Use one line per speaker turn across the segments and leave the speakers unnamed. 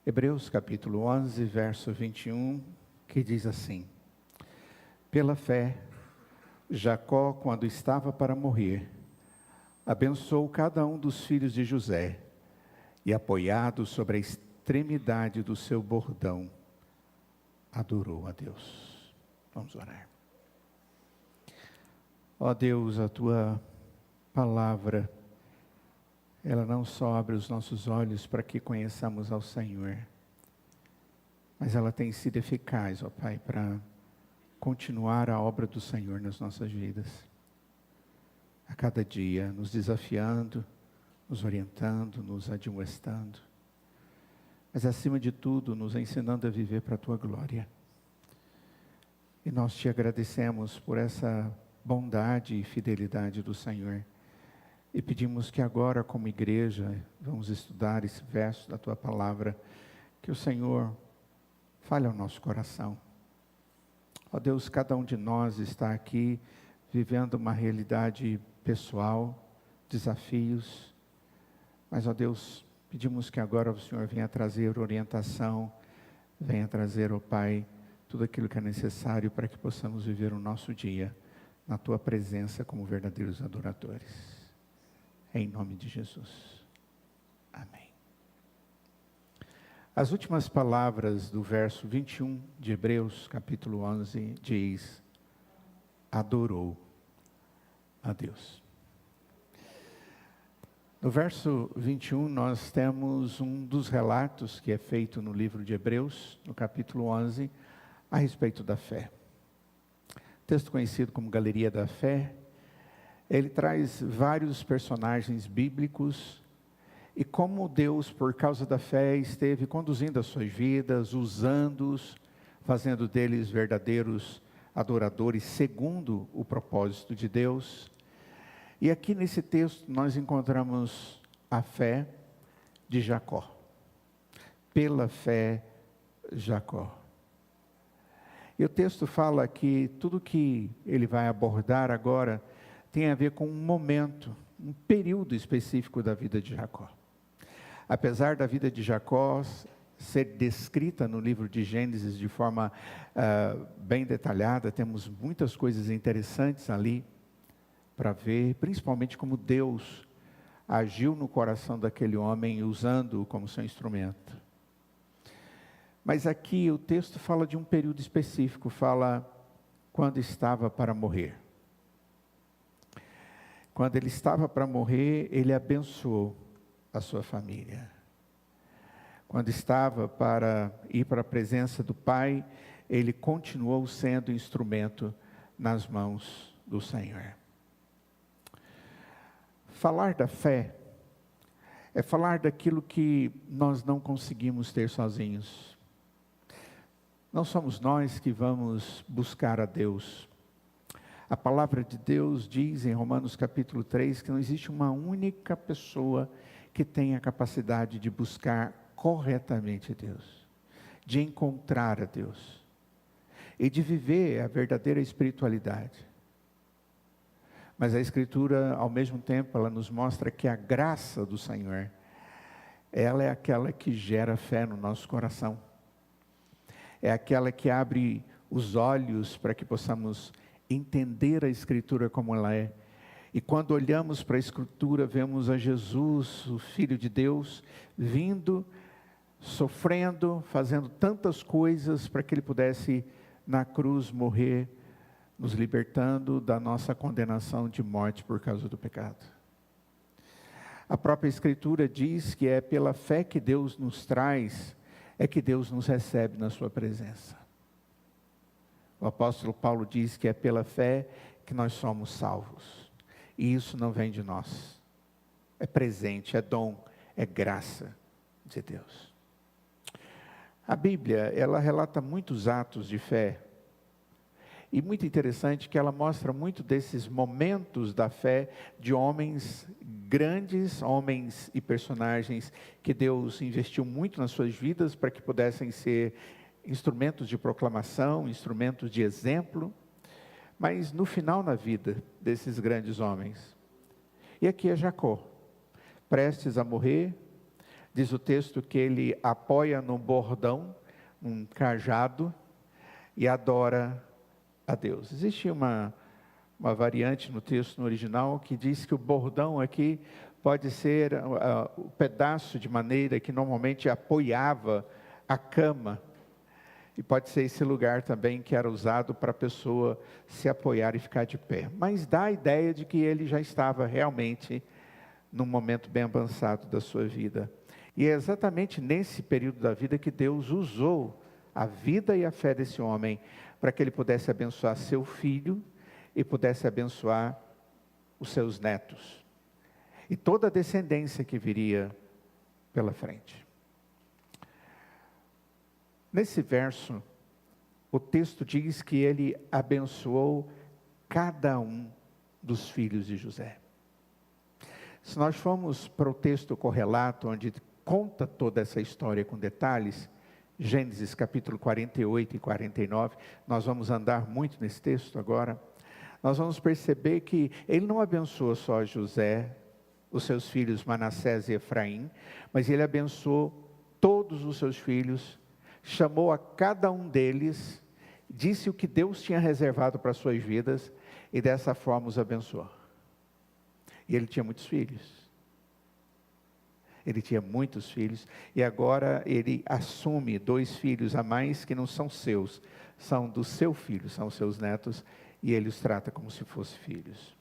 Hebreus capítulo 11, verso 21, que diz assim: Pela fé, Jacó, quando estava para morrer, abençoou cada um dos filhos de José, e apoiado sobre a extremidade do seu bordão, adorou a Deus. Vamos orar. Ó Deus, a Tua palavra, ela não só abre os nossos olhos para que conheçamos ao Senhor, mas ela tem sido eficaz, ó Pai, para continuar a obra do Senhor nas nossas vidas. A cada dia, nos desafiando, nos orientando, nos admoestando, mas acima de tudo, nos ensinando a viver para a Tua glória. E nós Te agradecemos por essa bondade e fidelidade do Senhor. E pedimos que agora, como igreja, vamos estudar esse verso da Tua palavra, que o Senhor fale ao nosso coração. Ó Deus, cada um de nós está aqui vivendo uma realidade pessoal, desafios, mas ó Deus, pedimos que agora o Senhor venha trazer orientação, venha trazer, ó Pai, tudo aquilo que é necessário para que possamos viver o nosso dia na Tua presença como verdadeiros adoradores. Em nome de Jesus. Amém. As últimas palavras do verso 21 de Hebreus, capítulo 11, diz: adorou a Deus. No verso 21, nós temos um dos relatos que é feito no livro de Hebreus, no capítulo 11, a respeito da fé. Texto conhecido como Galeria da Fé. Ele traz vários personagens bíblicos e como Deus, por causa da fé, esteve conduzindo as suas vidas, usando-os, fazendo deles verdadeiros adoradores segundo o propósito de Deus. E aqui nesse texto nós encontramos a fé de Jacó. Pela fé, Jacó. E o texto fala que tudo que ele vai abordar agora tem a ver com um momento, um período específico da vida de Jacó. Apesar da vida de Jacó ser descrita no livro de Gênesis de forma bem detalhada, temos muitas coisas interessantes ali para ver, principalmente como Deus agiu no coração daquele homem, usando-o como seu instrumento. Mas aqui o texto fala de um período específico, fala quando estava para morrer. Quando ele estava para morrer, ele abençoou a sua família. Quando estava para ir para a presença do Pai, ele continuou sendo instrumento nas mãos do Senhor. Falar da fé é falar daquilo que nós não conseguimos ter sozinhos. Não somos nós que vamos buscar a Deus. A palavra de Deus diz em Romanos capítulo 3 que não existe uma única pessoa que tenha a capacidade de buscar corretamente Deus, de encontrar a Deus e de viver a verdadeira espiritualidade. Mas a Escritura, ao mesmo tempo, ela nos mostra que a graça do Senhor, ela é aquela que gera fé no nosso coração. É aquela que abre os olhos para que possamos entender a Escritura como ela é. E quando olhamos para a Escritura, vemos a Jesus, o Filho de Deus, vindo, sofrendo, fazendo tantas coisas para que Ele pudesse, na cruz, morrer, nos libertando da nossa condenação de morte por causa do pecado. A própria Escritura diz que é pela fé que Deus nos traz, é que Deus nos recebe na sua presença. O apóstolo Paulo diz que é pela fé que nós somos salvos. E isso não vem de nós. É presente, é dom, é graça de Deus. A Bíblia, ela relata muitos atos de fé. E muito interessante que ela mostra muito desses momentos da fé de homens grandes, homens e personagens que Deus investiu muito nas suas vidas para que pudessem ser instrumentos de proclamação, instrumentos de exemplo, mas no final na vida desses grandes homens. E aqui é Jacó, prestes a morrer, Diz o texto que ele apoia num bordão, um cajado, e adora a Deus. Existe uma variante no texto no original que diz que o bordão aqui pode ser o pedaço de madeira que normalmente apoiava a cama. E pode ser esse lugar também que era usado para a pessoa se apoiar e ficar de pé. Mas dá a ideia de que ele já estava realmente num momento bem avançado da sua vida. E é exatamente nesse período da vida que Deus usou a vida e a fé desse homem para que ele pudesse abençoar seu filho e pudesse abençoar os seus netos. E toda a descendência que viria pela frente. Nesse verso, o texto diz que ele abençoou cada um dos filhos de José. Se nós formos para o texto correlato, onde conta toda essa história com detalhes, Gênesis capítulo 48 e 49, nós vamos andar muito nesse texto agora, nós vamos perceber que ele não abençoou só José, os seus filhos Manassés e Efraim, mas ele abençoou todos os seus filhos, chamou a cada um deles, disse o que Deus tinha reservado para as suas vidas, e dessa forma os abençoou. E ele tinha muitos filhos. Ele tinha muitos filhos, e agora ele assume 2 filhos a mais que não são seus, são do seu filho, são seus netos, e ele os trata como se fossem filhos.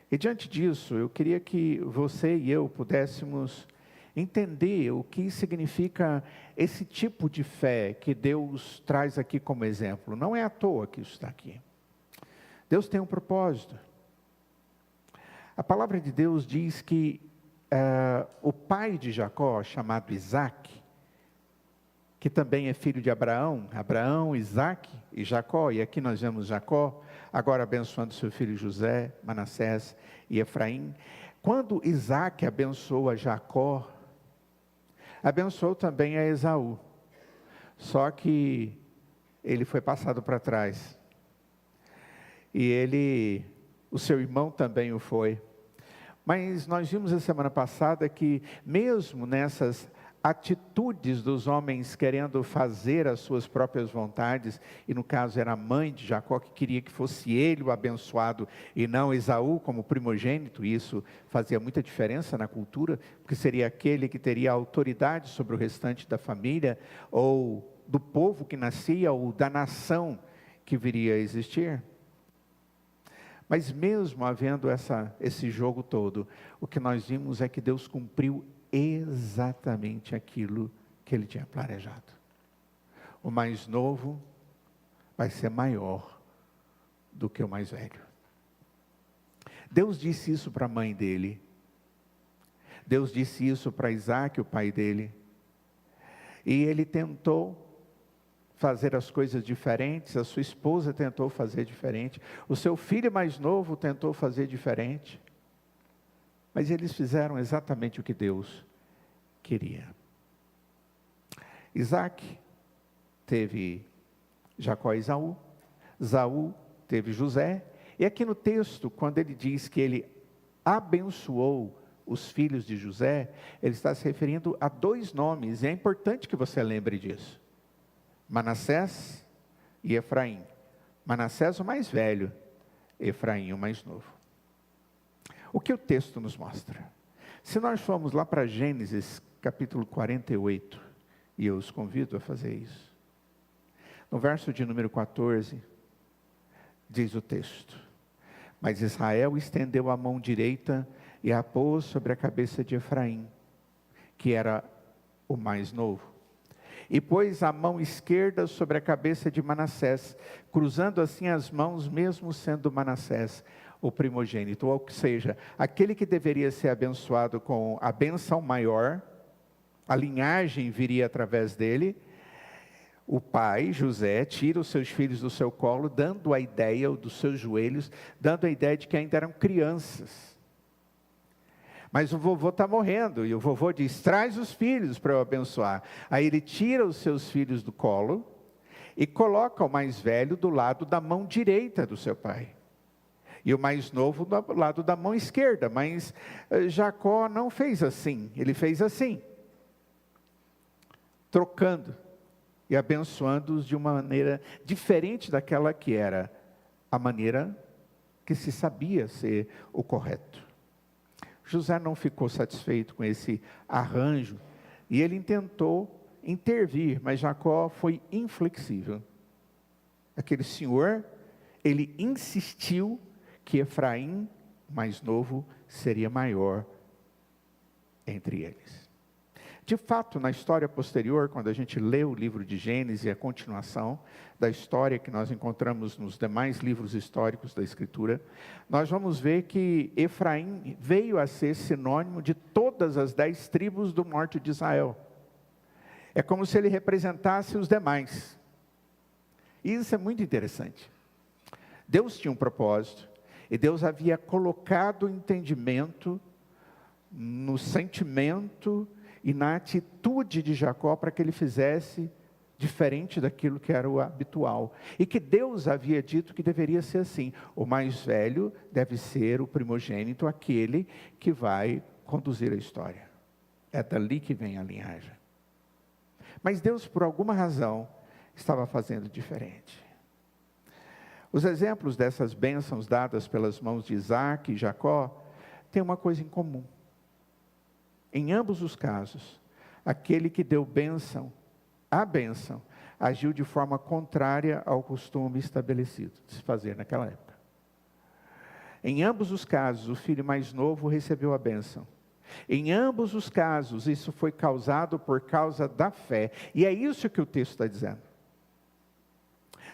E diante disso, eu queria que você e eu pudéssemos entender o que significa esse tipo de fé que Deus traz aqui como exemplo. Não é à toa que isso está aqui. Deus tem um propósito. A palavra de Deus diz que o pai de Jacó, chamado Isaac, que também é filho de Abraão, Isaac e Jacó, e aqui nós vemos Jacó, agora abençoando seu filho José, Manassés e Efraim. Quando Isaac abençoou a Jacó, abençoou também a Esaú, só que ele foi passado para trás, e o seu irmão também o foi. Mas nós vimos a semana passada que mesmo nessas atitudes dos homens querendo fazer as suas próprias vontades, e no caso era a mãe de Jacó que queria que fosse ele o abençoado e não Esaú como primogênito, e isso fazia muita diferença na cultura, porque seria aquele que teria autoridade sobre o restante da família, ou do povo que nascia, ou da nação que viria a existir. Mas mesmo havendo esse jogo todo, o que nós vimos é que Deus cumpriu exatamente aquilo que Ele tinha planejado. O mais novo vai ser maior do que o mais velho. Deus disse isso para a mãe dele. Deus disse isso para Isaac, o pai dele. E ele tentou fazer as coisas diferentes, a sua esposa tentou fazer diferente, o seu filho mais novo tentou fazer diferente, mas eles fizeram exatamente o que Deus queria. Isaac teve Jacó e Esaú, Esaú teve José, e aqui no texto, quando ele diz que ele abençoou os filhos de José, ele está se referindo a 2 nomes, e é importante que você lembre disso. Manassés e Efraim. Manassés o mais velho, Efraim o mais novo. O que o texto nos mostra? Se nós formos lá para Gênesis capítulo 48, e eu os convido a fazer isso. No verso de número 14, diz o texto: Mas Israel estendeu a mão direita e a pôs sobre a cabeça de Efraim, que era o mais novo. E pôs a mão esquerda sobre a cabeça de Manassés, cruzando assim as mãos, mesmo sendo Manassés o primogênito. Ou seja, aquele que deveria ser abençoado com a bênção maior, a linhagem viria através dele. O pai, José, tira os seus filhos do seu colo, dando a ideia, ou dos seus joelhos, dando a ideia de que ainda eram crianças. Mas o vovô está morrendo, e o vovô diz: traz os filhos para eu abençoar. Aí ele tira os seus filhos do colo, e coloca o mais velho do lado da mão direita do seu pai. e o mais novo do lado da mão esquerda. Mas Jacó não fez assim, ele fez assim, trocando e abençoando-os de uma maneira diferente daquela que era a maneira que se sabia ser o correto. José não ficou satisfeito com esse arranjo e ele tentou intervir, mas Jacó foi inflexível. Aquele senhor, ele insistiu que Efraim, mais novo, seria maior entre eles. De fato, na história posterior, quando a gente lê o livro de Gênesis e a continuação da história que nós encontramos nos demais livros históricos da Escritura, nós vamos ver que Efraim veio a ser sinônimo de todas as 10 tribos do norte de Israel. É como se ele representasse os demais. E isso é muito interessante. Deus tinha um propósito, e Deus havia colocado o entendimento no sentimento e na atitude de Jacó para que ele fizesse diferente daquilo que era o habitual. E que Deus havia dito que deveria ser assim: o mais velho deve ser o primogênito, aquele que vai conduzir a história. É dali que vem a linhagem. Mas Deus, por alguma razão, estava fazendo diferente. Os exemplos dessas bênçãos dadas pelas mãos de Isaac e Jacó têm uma coisa em comum. Em ambos os casos, aquele que deu a bênção, agiu de forma contrária ao costume estabelecido de se fazer naquela época. Em ambos os casos, o filho mais novo recebeu a bênção. Em ambos os casos, isso foi causado por causa da fé. E é isso que o texto está dizendo.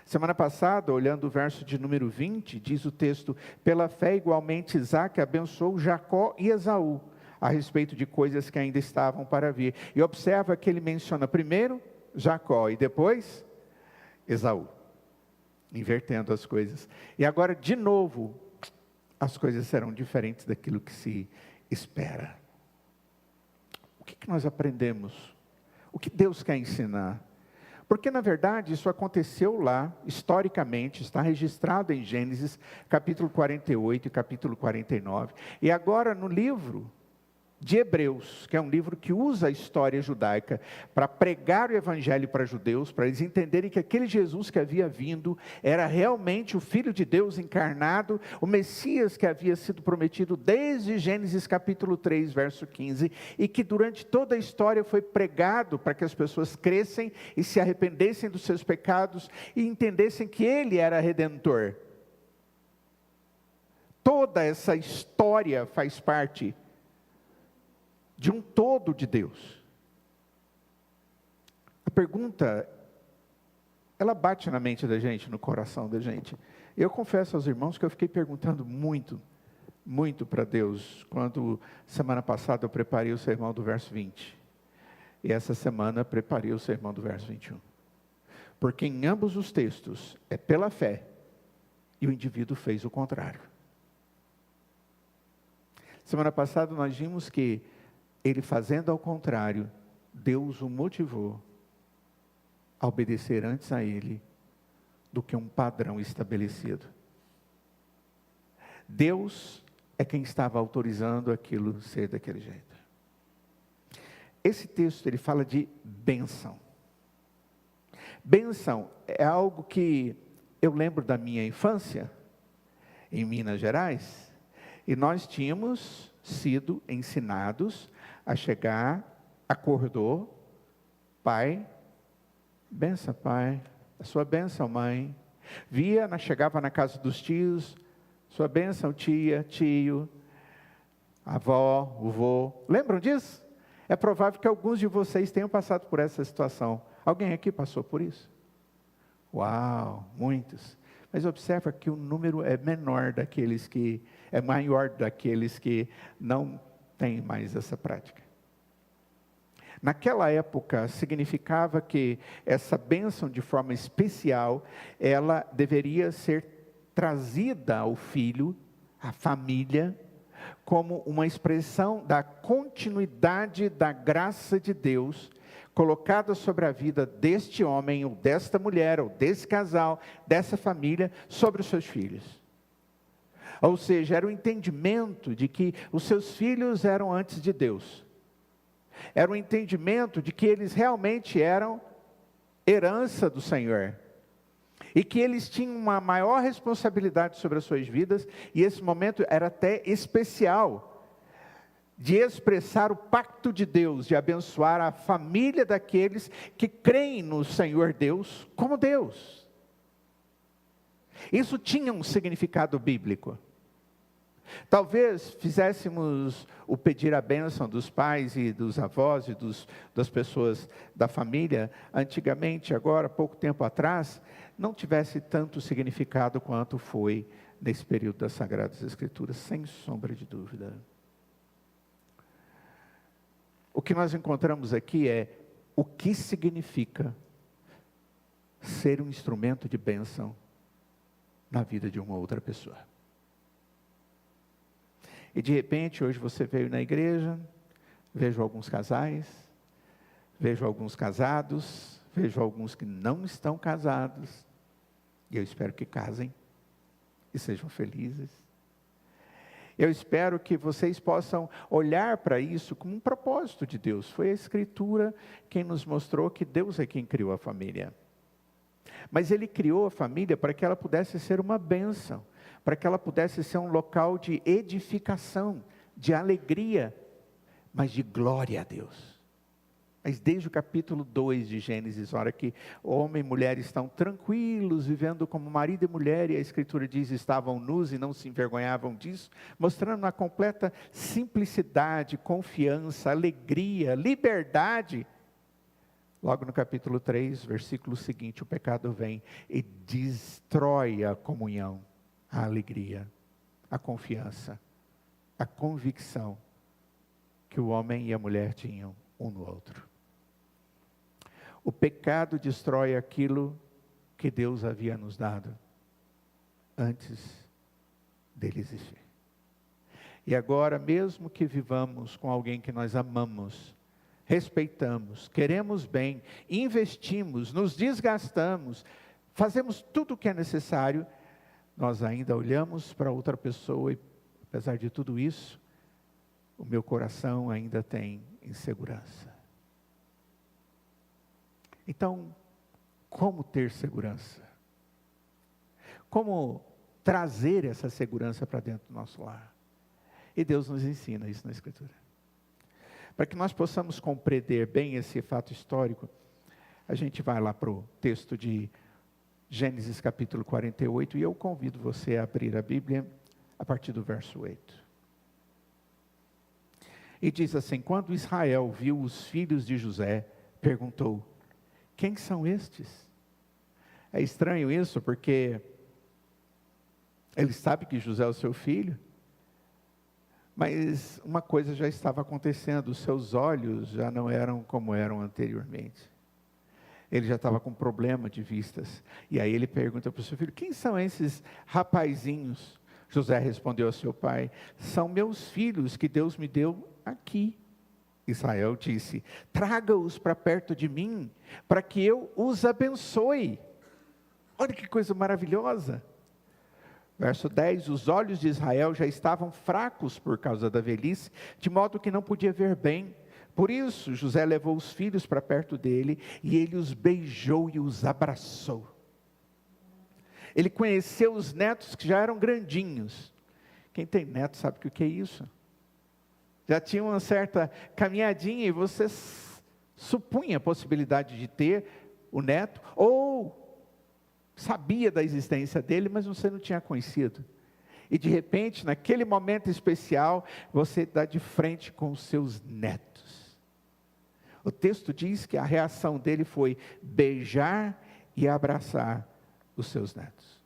Semana passada, olhando o verso de número 20, diz o texto: pela fé igualmente Isaac abençoou Jacó e Esaú, a respeito de coisas que ainda estavam para vir. E observa que ele menciona primeiro Jacó e depois Esaú, invertendo as coisas. E agora, de novo, as coisas serão diferentes daquilo que se espera. O que nós aprendemos? O que Deus quer ensinar? Porque, na verdade, isso aconteceu lá, historicamente, está registrado em Gênesis, capítulo 48 e capítulo 49. E agora, no livro de Hebreus, que é um livro que usa a história judaica para pregar o evangelho para judeus, para eles entenderem que aquele Jesus que havia vindo era realmente o Filho de Deus encarnado, o Messias que havia sido prometido desde Gênesis capítulo 3, verso 15, e que durante toda a história foi pregado para que as pessoas crescem e se arrependessem dos seus pecados e entendessem que Ele era Redentor. Toda essa história faz parte de um todo de Deus. A pergunta, ela bate na mente da gente, no coração da gente. Eu confesso aos irmãos que eu fiquei perguntando muito para Deus, quando semana passada eu preparei o sermão do verso 20. E essa semana preparei o sermão do verso 21. Porque em ambos os textos é pela fé, e o indivíduo fez o contrário. Semana passada nós vimos que ele fazendo ao contrário, Deus o motivou a obedecer antes a ele do que um padrão estabelecido. Deus é quem estava autorizando aquilo ser daquele jeito. Esse texto, ele fala de bênção. Bênção é algo que eu lembro da minha infância, em Minas Gerais, e nós tínhamos sido ensinados a chegar, acordou, pai, benção pai, a sua bênção mãe, chegava na casa dos tios, sua bênção tia, tio, avó, o vô, lembram disso? É provável que alguns de vocês tenham passado por essa situação. Alguém aqui passou por isso? Uau, muitos. Mas observa que o número é maior daqueles que não têm mais essa prática. Naquela época, significava que essa bênção de forma especial, ela deveria ser trazida ao filho, à família, como uma expressão da continuidade da graça de Deus, colocada sobre a vida deste homem, ou desta mulher, ou desse casal, dessa família, sobre os seus filhos. Ou seja, era o entendimento de que os seus filhos eram antes de Deus. Era o entendimento de que eles realmente eram herança do Senhor. E que eles tinham uma maior responsabilidade sobre as suas vidas, e esse momento era até especial, de expressar o pacto de Deus, de abençoar a família daqueles que creem no Senhor Deus como Deus. Isso tinha um significado bíblico. Talvez fizéssemos o pedir a bênção dos pais e dos avós e das pessoas da família, antigamente, agora, pouco tempo atrás, não tivesse tanto significado quanto foi nesse período das Sagradas Escrituras, sem sombra de dúvida. O que nós encontramos aqui é o que significa ser um instrumento de bênção na vida de uma outra pessoa. E de repente, hoje você veio na igreja, vejo alguns casais, vejo alguns casados, vejo alguns que não estão casados, e eu espero que casem e sejam felizes. Eu espero que vocês possam olhar para isso como um propósito de Deus. Foi a Escritura quem nos mostrou que Deus é quem criou a família. Mas Ele criou a família para que ela pudesse ser uma bênção, para que ela pudesse ser um local de edificação, de alegria, mas de glória a Deus. Mas desde o capítulo 2 de Gênesis, hora que homem e mulher estão tranquilos, vivendo como marido e mulher, e a Escritura diz, estavam nus e não se envergonhavam disso, mostrando uma completa simplicidade, confiança, alegria, liberdade. Logo no capítulo 3, versículo seguinte, o pecado vem e destrói a comunhão, a alegria, a confiança, a convicção que o homem e a mulher tinham um no outro. O pecado destrói aquilo que Deus havia nos dado antes dele existir. E agora, mesmo que vivamos com alguém que nós amamos, respeitamos, queremos bem, investimos, nos desgastamos, fazemos tudo o que é necessário, nós ainda olhamos para outra pessoa e, apesar de tudo isso, o meu coração ainda tem insegurança. Então, como ter segurança? Como trazer essa segurança para dentro do nosso lar? E Deus nos ensina isso na Escritura. Para que nós possamos compreender bem esse fato histórico, a gente vai lá para o texto de Gênesis capítulo 48, e eu convido você a abrir a Bíblia a partir do verso 8. E diz assim: quando Israel viu os filhos de José, perguntou: quem são estes? É estranho isso, porque ele sabe que José é o seu filho, mas uma coisa já estava acontecendo, os seus olhos já não eram como eram anteriormente. Ele já estava com problema de vistas. E aí ele pergunta para o seu filho: quem são esses rapazinhos? José respondeu ao seu pai: são meus filhos que Deus me deu aqui. Israel disse: traga-os para perto de mim, para que eu os abençoe. Olha que coisa maravilhosa. Verso 10, os olhos de Israel já estavam fracos por causa da velhice, de modo que não podia ver bem. Por isso, José levou os filhos para perto dele, e ele os beijou e os abraçou. Ele conheceu os netos que já eram grandinhos. Quem tem neto sabe o que é isso. Já tinha uma certa caminhadinha, e você supunha a possibilidade de ter o neto, ou sabia da existência dele, mas você não tinha conhecido. E de repente, naquele momento especial, você dá de frente com os seus netos. O texto diz que a reação dele foi beijar e abraçar os seus netos.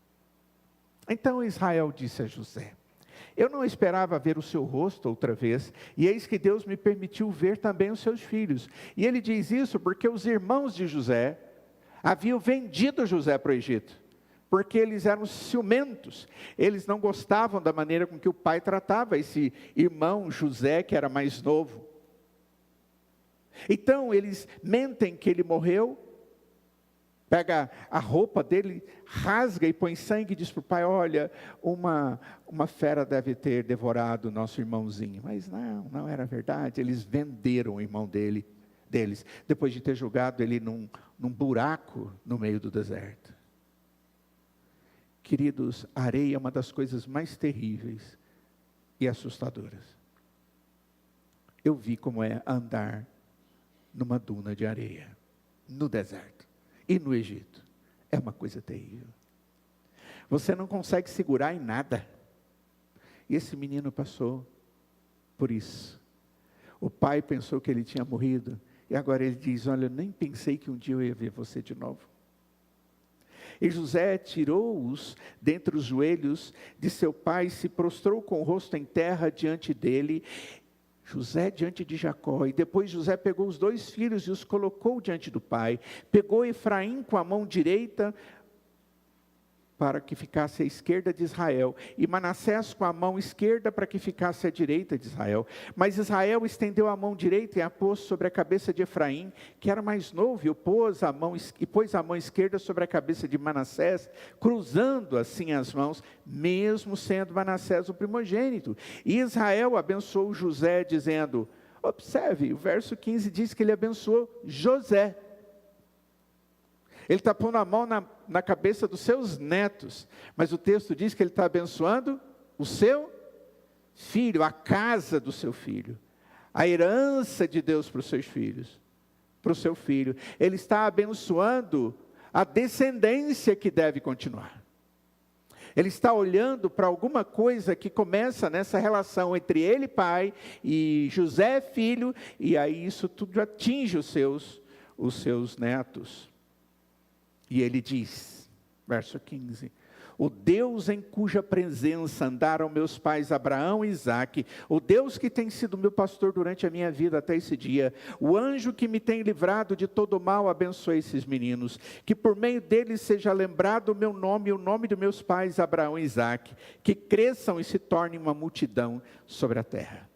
Então Israel disse a José: eu não esperava ver o seu rosto outra vez, e eis que Deus me permitiu ver também os seus filhos. E ele diz isso porque os irmãos de José haviam vendido José para o Egito, porque eles eram ciumentos, eles não gostavam da maneira com que o pai tratava esse irmão José, que era mais novo. Então eles mentem que ele morreu, Pega a roupa dele, rasga e põe sangue e diz para o pai: olha, uma fera deve ter devorado o nosso irmãozinho. Mas não era verdade. Eles venderam o irmão deles, depois de ter jogado ele num buraco no meio do deserto. Queridos, a areia é uma das coisas mais terríveis e assustadoras. Eu vi como é andar numa duna de areia, no deserto. E no Egito, é uma coisa terrível. Você não consegue segurar em nada. E esse menino passou por isso. O pai pensou que ele tinha morrido, e agora ele diz: olha, eu nem pensei que um dia eu ia ver você de novo. E José tirou-os dentre os joelhos de seu pai, se prostrou com o rosto em terra diante dele, José diante de Jacó, e depois José pegou os 2 filhos e os colocou diante do pai, pegou Efraim com a mão direita, para que ficasse à esquerda de Israel, e Manassés com a mão esquerda, para que ficasse à direita de Israel. Mas Israel estendeu a mão direita e a pôs sobre a cabeça de Efraim, que era mais novo, e pôs a mão esquerda sobre a cabeça de Manassés, cruzando assim as mãos, mesmo sendo Manassés o primogênito. E Israel abençoou José, dizendo, observe, o verso 15 diz que ele abençoou José. Ele está pondo a mão na cabeça dos seus netos, mas o texto diz que ele está abençoando o seu filho, a casa do seu filho, a herança de Deus para os seus filhos, para o seu filho. Ele está abençoando a descendência que deve continuar. Ele está olhando para alguma coisa que começa nessa relação entre ele, pai, e José, filho, e aí isso tudo atinge os seus netos. E ele diz, verso 15, o Deus em cuja presença andaram meus pais Abraão e Isaque, o Deus que tem sido meu pastor durante a minha vida até esse dia, o anjo que me tem livrado de todo mal, abençoe esses meninos, que por meio deles seja lembrado o meu nome e o nome de meus pais Abraão e Isaque, que cresçam e se tornem uma multidão sobre a terra.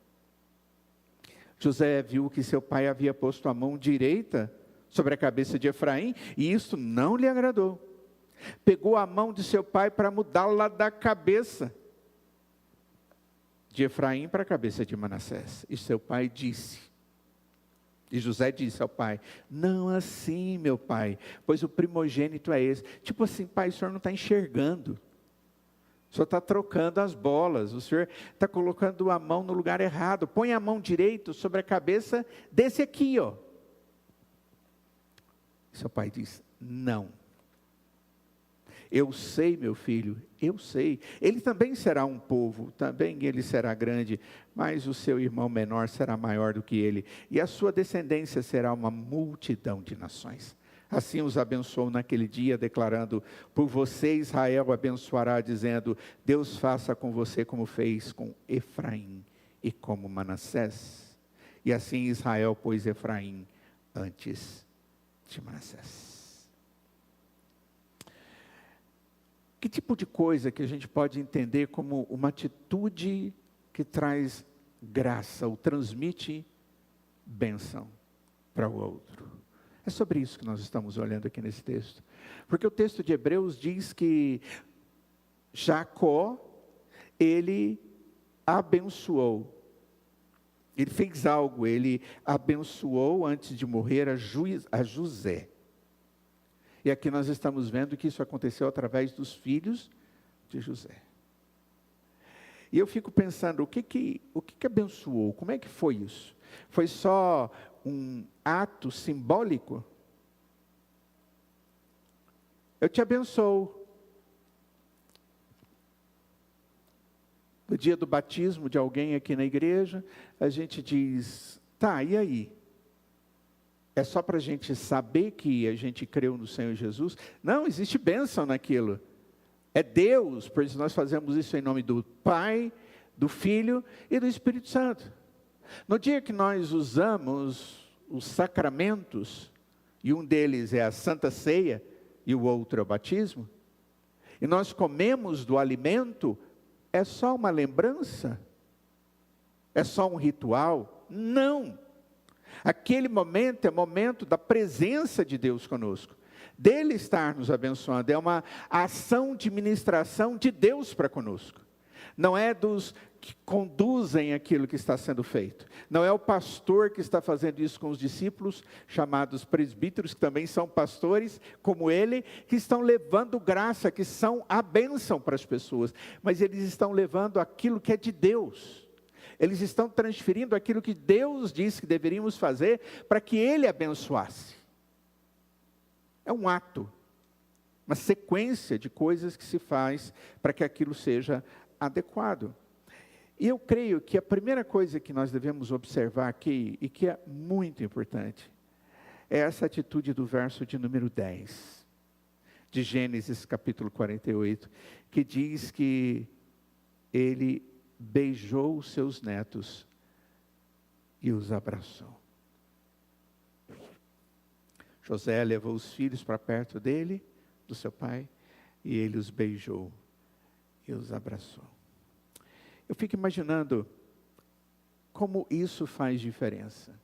José viu que seu pai havia posto a mão direita sobre a cabeça de Efraim, e isso não lhe agradou. Pegou a mão de seu pai para mudá-la da cabeça de Efraim para a cabeça de Manassés. E seu pai disse, e José disse ao pai, não assim, meu pai, pois o primogênito é esse. Tipo assim, pai, o senhor não está enxergando. O senhor está trocando as bolas, o senhor está colocando a mão no lugar errado. Põe a mão direita sobre a cabeça desse aqui, ó. Seu pai diz, não. Eu sei, meu filho, eu sei. Ele também será um povo, também ele será grande, mas o seu irmão menor será maior do que ele, e a sua descendência será uma multidão de nações. Assim os abençoou naquele dia, declarando, por você Israel abençoará, dizendo, Deus faça com você como fez com Efraim e como Manassés. E assim Israel pôs Efraim antes de Manassés. Que tipo de coisa que a gente pode entender como uma atitude que traz graça, ou transmite bênção para o outro? É sobre isso que nós estamos olhando aqui nesse texto. Porque o texto de Hebreus diz que Jacó, ele abençoou. Ele fez algo, ele abençoou antes de morrer a José. E aqui nós estamos vendo que isso aconteceu através dos filhos de José. E eu fico pensando, o que abençoou? Como é que foi isso? Foi só um ato simbólico? Eu te abençoo. No dia do batismo de alguém aqui na igreja, a gente diz, tá, e aí? É só para a gente saber que a gente creu no Senhor Jesus? Não, existe bênção naquilo. É Deus, por isso nós fazemos isso em nome do Pai, do Filho e do Espírito Santo. No dia que nós usamos os sacramentos, e um deles é a Santa Ceia, e o outro é o batismo, e nós comemos do alimento, é só uma lembrança? É só um ritual? Não! Aquele momento é momento da presença de Deus conosco. dele estar nos abençoando, é uma ação de ministração de Deus para conosco. Não é dos que conduzem aquilo que está sendo feito. Não é o pastor que está fazendo isso com os discípulos, chamados presbíteros, que também são pastores, como ele, que estão levando graça, que são a bênção para as pessoas. Mas eles estão levando aquilo que é de Deus. Eles estão transferindo aquilo que Deus disse que deveríamos fazer para que Ele abençoasse. É um ato, uma sequência de coisas que se faz para que aquilo seja adequado. E eu creio que a primeira coisa que nós devemos observar aqui, e que é muito importante, é essa atitude do verso de número 10, de Gênesis capítulo 48, que diz que ele beijou os seus netos e os abraçou. José levou os filhos para perto dele, do seu pai, e ele os beijou e os abraçou. Eu fico imaginando como isso faz diferença.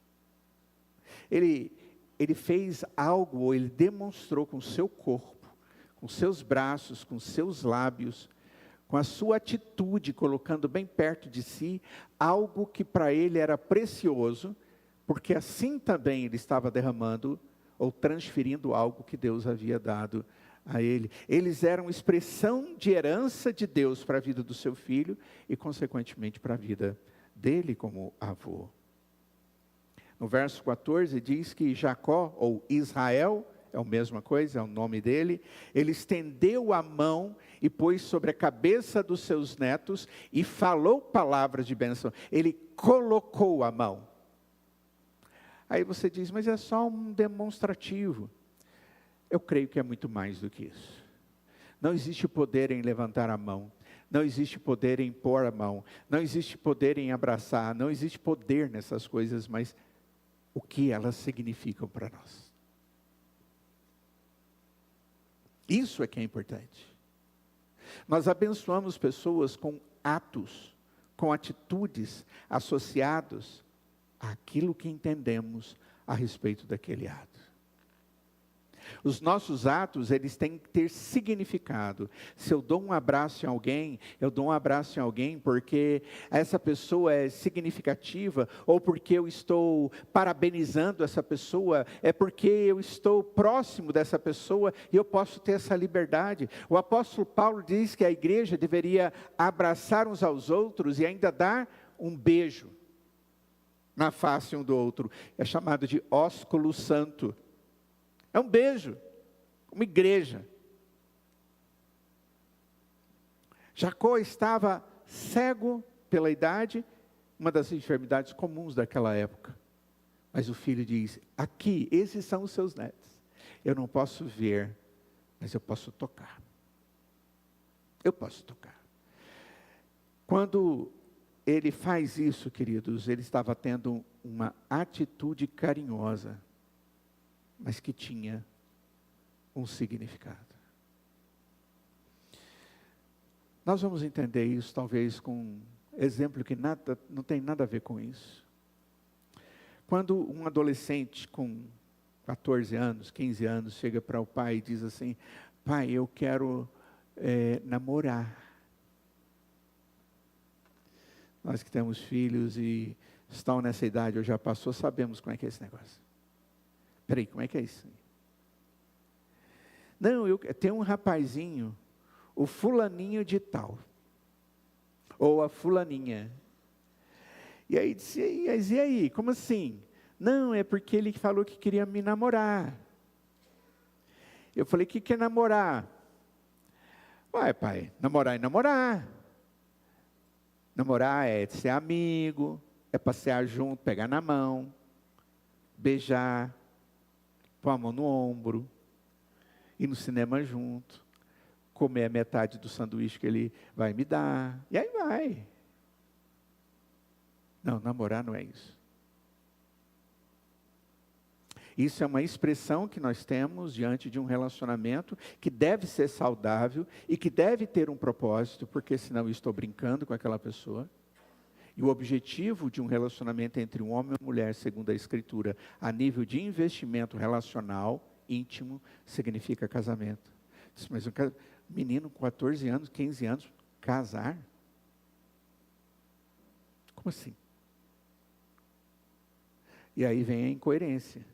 Ele fez algo, ou ele demonstrou com o seu corpo, com seus braços, com seus lábios, com a sua atitude, colocando bem perto de si, algo que para ele era precioso, porque assim também ele estava derramando, ou transferindo algo que Deus havia dado a ele. Eles eram expressão de herança de Deus para a vida do seu filho e, consequentemente, para a vida dele como avô. No verso 14 diz que Jacó, ou Israel, é a mesma coisa, é o nome dele, ele estendeu a mão e pôs sobre a cabeça dos seus netos e falou palavras de bênção. Ele colocou a mão. Aí você diz, mas é só um demonstrativo. Eu creio que é muito mais do que isso. Não existe poder em levantar a mão. Não existe poder em pôr a mão. Não existe poder em abraçar. Não existe poder nessas coisas, mas o que elas significam para nós. Isso é que é importante. Nós abençoamos pessoas com atos, com atitudes associados àquilo que entendemos a respeito daquele ato. Os nossos atos, eles têm que ter significado. Se eu dou um abraço em alguém, eu dou um abraço em alguém porque essa pessoa é significativa, ou porque eu estou parabenizando essa pessoa, é porque eu estou próximo dessa pessoa e eu posso ter essa liberdade. O apóstolo Paulo diz que a igreja deveria abraçar uns aos outros e ainda dar um beijo na face um do outro. É chamado de ósculo santo. É um beijo, uma igreja. Jacó estava cego pela idade, uma das enfermidades comuns daquela época. Mas o filho diz, aqui, esses são os seus netos. Eu não posso ver, mas eu posso tocar. Eu posso tocar. Quando ele faz isso, queridos, ele estava tendo uma atitude carinhosa, mas que tinha um significado. Nós vamos entender isso talvez com um exemplo que não tem nada a ver com isso. Quando um adolescente com 14 anos, 15 anos, chega para o pai e diz assim, pai, eu quero namorar. Nós que temos filhos e estão nessa idade, ou já passou, sabemos como é que é esse negócio. Peraí, como é que é isso? Não, tem um rapazinho, o fulaninho de tal, ou a fulaninha. E aí disse, e aí, como assim? Não, é porque ele falou que queria me namorar. Eu falei, o que é namorar? Uai, pai, namorar é namorar. Namorar é ser amigo, é passear junto, pegar na mão, beijar, pôr a mão no ombro, ir no cinema junto, comer a metade do sanduíche que ele vai me dar, e aí vai. Não, namorar não é isso. Isso é uma expressão que nós temos diante de um relacionamento que deve ser saudável e que deve ter um propósito, porque senão eu estou brincando com aquela pessoa. E o objetivo de um relacionamento entre um homem e uma mulher, segundo a Escritura, a nível de investimento relacional, íntimo significa casamento. Mas um menino com 14 anos, 15 anos, casar? Como assim? E aí vem a incoerência.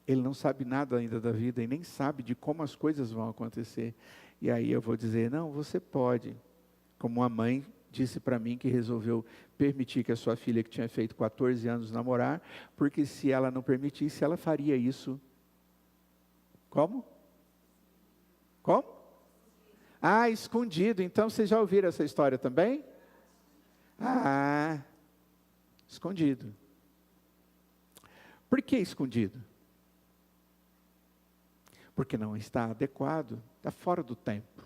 Ele não sabe nada ainda da vida e nem sabe de como as coisas vão acontecer. E aí eu vou dizer, não, você pode. Como uma mãe disse para mim que resolveu permitir que a sua filha, que tinha feito 14 anos, namorar, porque se ela não permitisse, ela faria isso. Como? Como? Ah, escondido. Então, vocês já ouviram essa história também? Ah, escondido. Por que escondido? Porque não está adequado, está fora do tempo.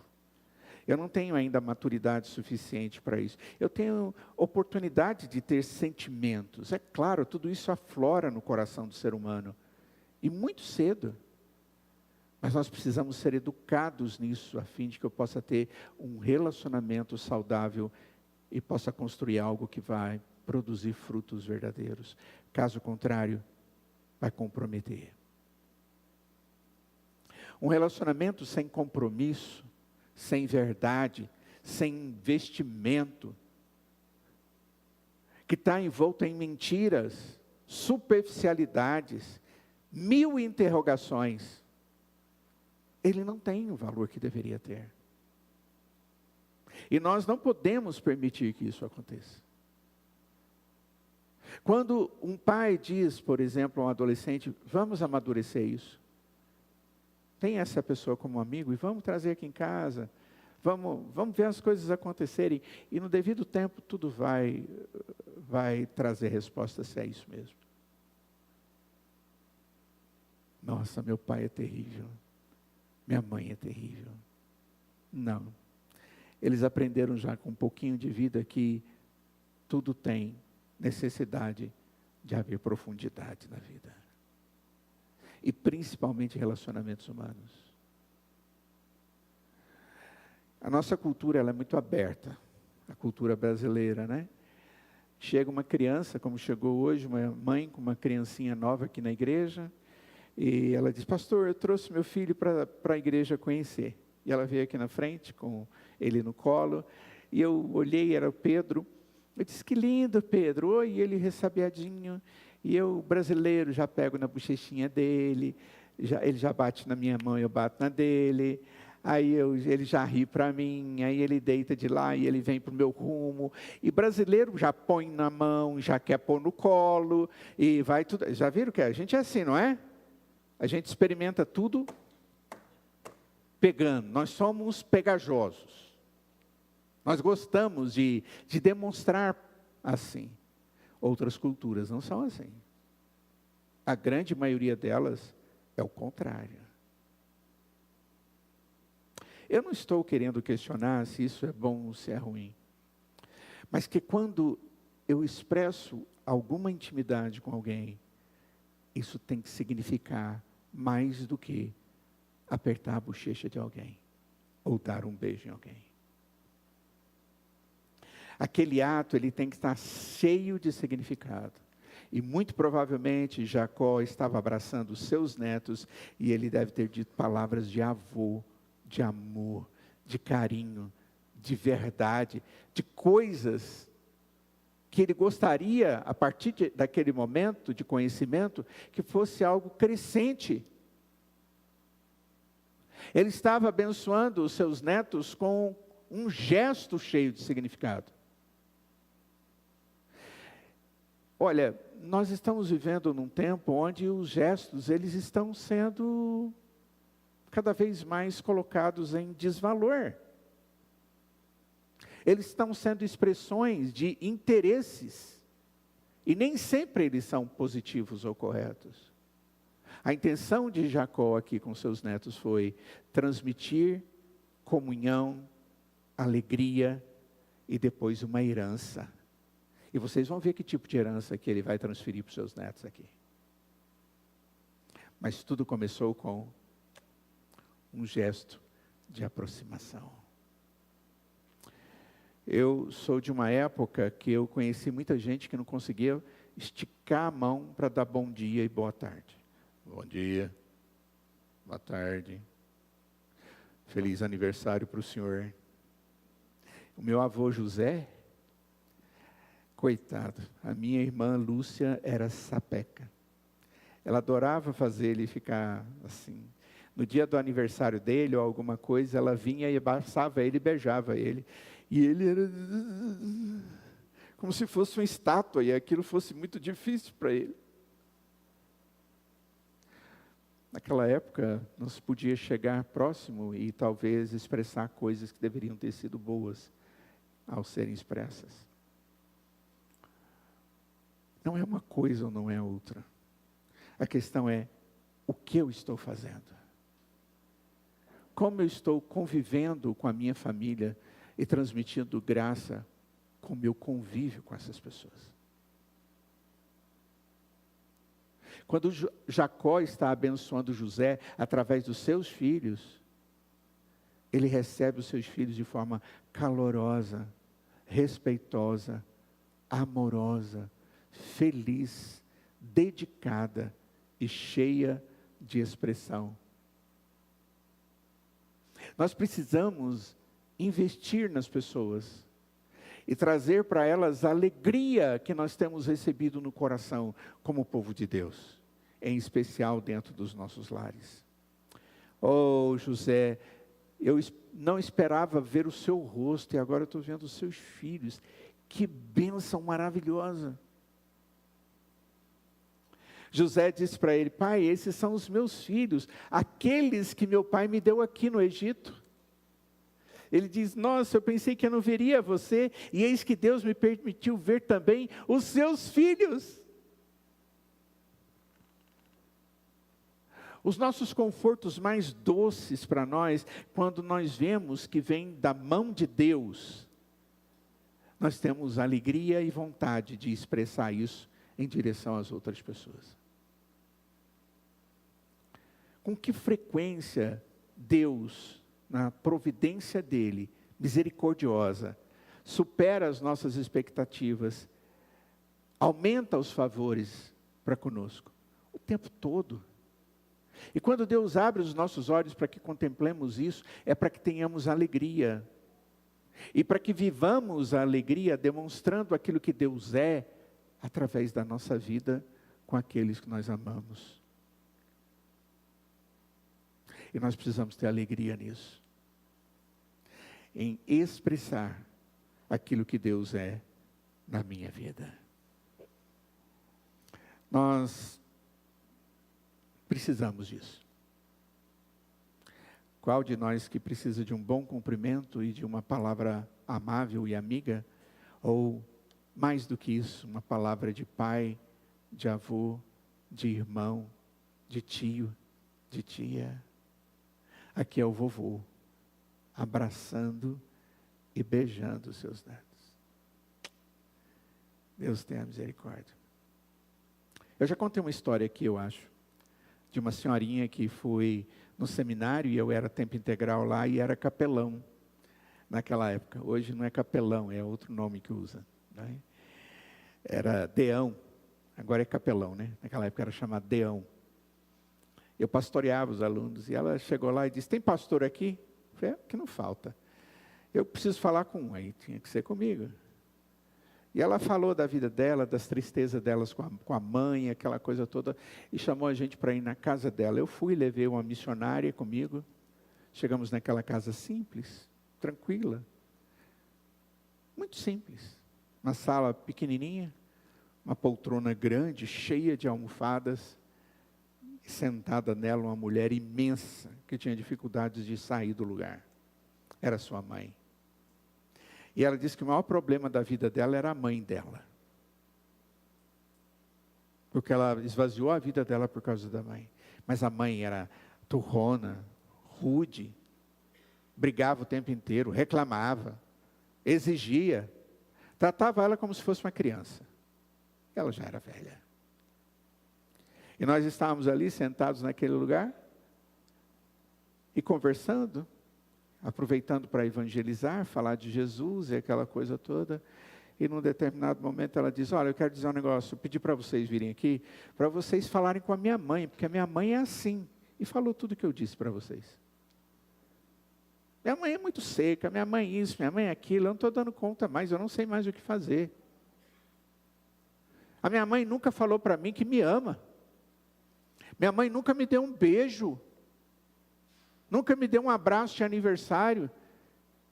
Eu não tenho ainda maturidade suficiente para isso. Eu tenho oportunidade de ter sentimentos. É claro, tudo isso aflora no coração do ser humano. E muito cedo. Mas nós precisamos ser educados nisso, a fim de que eu possa ter um relacionamento saudável e possa construir algo que vai produzir frutos verdadeiros. Caso contrário, vai comprometer. Um relacionamento sem compromisso, sem verdade, sem investimento, que está envolto em mentiras, superficialidades, 1000 interrogações, ele não tem o valor que deveria ter. E nós não podemos permitir que isso aconteça. Quando um pai diz, por exemplo, a um adolescente, vamos amadurecer isso. Tem essa pessoa como amigo e vamos trazer aqui em casa. Vamos ver as coisas acontecerem. E no devido tempo tudo vai trazer resposta se é isso mesmo. Nossa, meu pai é terrível. Minha mãe é terrível. Não. Eles aprenderam já com um pouquinho de vida que tudo tem necessidade de haver profundidade na vida. E principalmente relacionamentos humanos. A nossa cultura ela é muito aberta, a cultura brasileira, né? Chega uma criança, como chegou hoje, uma mãe com uma criancinha nova aqui na igreja, e ela diz, pastor, eu trouxe meu filho para a igreja conhecer. E ela veio aqui na frente, com ele no colo, e eu olhei, era o Pedro. Eu disse, que lindo, Pedro. Oi, e ele ressabiadinho. E eu, brasileiro, já pego na bochechinha dele, ele já bate na minha mão, eu bato na dele. Aí ele já ri para mim, aí ele deita de lá e ele vem para o meu rumo. E brasileiro já põe na mão, já quer pôr no colo, e vai tudo. Já viram que a gente é assim, não é? A gente experimenta tudo pegando, nós somos pegajosos. Nós gostamos de demonstrar assim. Outras culturas não são assim. A grande maioria delas é o contrário. Eu não estou querendo questionar se isso é bom ou se é ruim. Mas que quando eu expresso alguma intimidade com alguém, isso tem que significar mais do que apertar a bochecha de alguém ou dar um beijo em alguém. Aquele ato ele tem que estar cheio de significado. E muito provavelmente Jacó estava abraçando os seus netos e ele deve ter dito palavras de avô, de amor, de carinho, de verdade, de coisas que ele gostaria, a partir daquele momento de conhecimento, que fosse algo crescente. Ele estava abençoando os seus netos com um gesto cheio de significado. Olha, nós estamos vivendo num tempo onde os gestos, eles estão sendo cada vez mais colocados em desvalor. Eles estão sendo expressões de interesses, e nem sempre eles são positivos ou corretos. A intenção de Jacó aqui com seus netos foi transmitir comunhão, alegria e depois uma herança. E vocês vão ver que tipo de herança que ele vai transferir para os seus netos aqui. Mas tudo começou com um gesto de aproximação. Eu sou de uma época que eu conheci muita gente que não conseguia esticar a mão para dar bom dia e boa tarde. Bom dia, boa tarde, feliz aniversário para o senhor. O meu avô José, coitado, a minha irmã Lúcia era sapeca. Ela adorava fazer ele ficar assim. No dia do aniversário dele ou alguma coisa, ela vinha e abraçava ele e beijava ele. E ele era como se fosse uma estátua e aquilo fosse muito difícil para ele. Naquela época, não se podia chegar próximo e talvez expressar coisas que deveriam ter sido boas ao serem expressas. Não é uma coisa ou não é outra. A questão é, o que eu estou fazendo? Como eu estou convivendo com a minha família e transmitindo graça com o meu convívio com essas pessoas? Quando Jacó está abençoando José através dos seus filhos, ele recebe os seus filhos de forma calorosa, respeitosa, amorosa, feliz, dedicada e cheia de expressão. Nós precisamos investir nas pessoas e trazer para elas a alegria que nós temos recebido no coração como povo de Deus, em especial dentro dos nossos lares. Oh, José, eu não esperava ver o seu rosto e agora eu estou vendo os seus filhos. Que bênção maravilhosa. José disse para ele: pai, esses são os meus filhos, aqueles que meu pai me deu aqui no Egito. Ele diz: nossa, eu pensei que eu não veria você, e eis que Deus me permitiu ver também os seus filhos. Os nossos confortos mais doces para nós, quando nós vemos que vem da mão de Deus, nós temos alegria e vontade de expressar isso em direção às outras pessoas. Com que frequência Deus, na providência dEle, misericordiosa, supera as nossas expectativas, aumenta os favores para conosco? O tempo todo. E quando Deus abre os nossos olhos para que contemplemos isso, é para que tenhamos alegria. E para que vivamos a alegria demonstrando aquilo que Deus é, através da nossa vida com aqueles que nós amamos. E nós precisamos ter alegria nisso. Em expressar aquilo que Deus é na minha vida. Nós precisamos disso. Qual de nós que precisa de um bom cumprimento e de uma palavra amável e amiga? Ou, mais do que isso, uma palavra de pai, de avô, de irmão, de tio, de tia? Aqui é o vovô, abraçando e beijando os seus netos. Deus tenha misericórdia. Eu já contei uma história aqui, eu acho, de uma senhorinha que foi no seminário, e eu era tempo integral lá, e era capelão, naquela época. Hoje não é capelão, é outro nome que usa, né? Era deão, agora é capelão, né? Naquela época era chamado deão. Eu pastoreava os alunos, e ela chegou lá e disse: tem pastor aqui? Eu falei: que não falta. Eu preciso falar com um, aí tinha que ser comigo. E ela falou da vida dela, das tristezas delas com a mãe, aquela coisa toda, e chamou a gente para ir na casa dela. Eu fui, levei uma missionária comigo, chegamos naquela casa simples, tranquila, muito simples, uma sala pequenininha, uma poltrona grande, cheia de almofadas, e sentada nela uma mulher imensa, que tinha dificuldades de sair do lugar. Era sua mãe. E ela disse que o maior problema da vida dela era a mãe dela. Porque ela esvaziou a vida dela por causa da mãe. Mas a mãe era turrona, rude, brigava o tempo inteiro, reclamava, exigia, tratava ela como se fosse uma criança. Ela já era velha. E nós estávamos ali sentados naquele lugar e conversando, aproveitando para evangelizar, falar de Jesus e aquela coisa toda. E num determinado momento ela diz, olha, eu quero dizer um negócio, eu pedi para vocês virem aqui, para vocês falarem com a minha mãe, porque a minha mãe é assim. E falou tudo o que eu disse para vocês. Minha mãe é muito seca, minha mãe isso, minha mãe aquilo, eu não estou dando conta mais, eu não sei mais o que fazer. A minha mãe nunca falou para mim que me ama. Minha mãe nunca me deu um beijo. Nunca me deu um abraço de aniversário.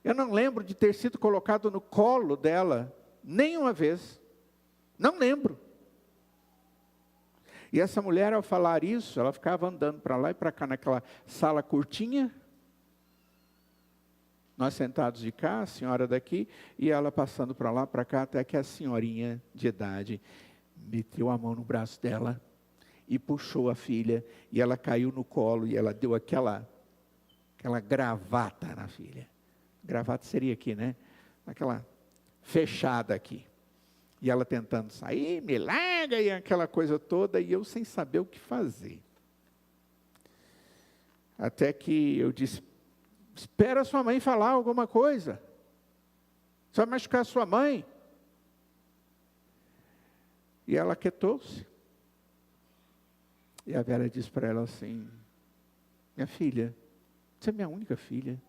Eu não lembro de ter sido colocado no colo dela, nenhuma vez. Não lembro. E essa mulher, ao falar isso, ela ficava andando para lá e para cá naquela sala curtinha. Nós sentados de cá, a senhora daqui, e ela passando para lá, para cá, até que a senhorinha de idade meteu a mão no braço dela e puxou a filha, e ela caiu no colo, e ela deu aquela gravata na filha. Gravata seria aqui, né? Aquela fechada aqui. E ela tentando sair, me larga, e aquela coisa toda, e eu sem saber o que fazer. Até que eu disse, espera sua mãe falar alguma coisa. Você vai machucar a sua mãe? E ela quietou-se. E a velha disse para ela assim, minha filha, você é minha única filha.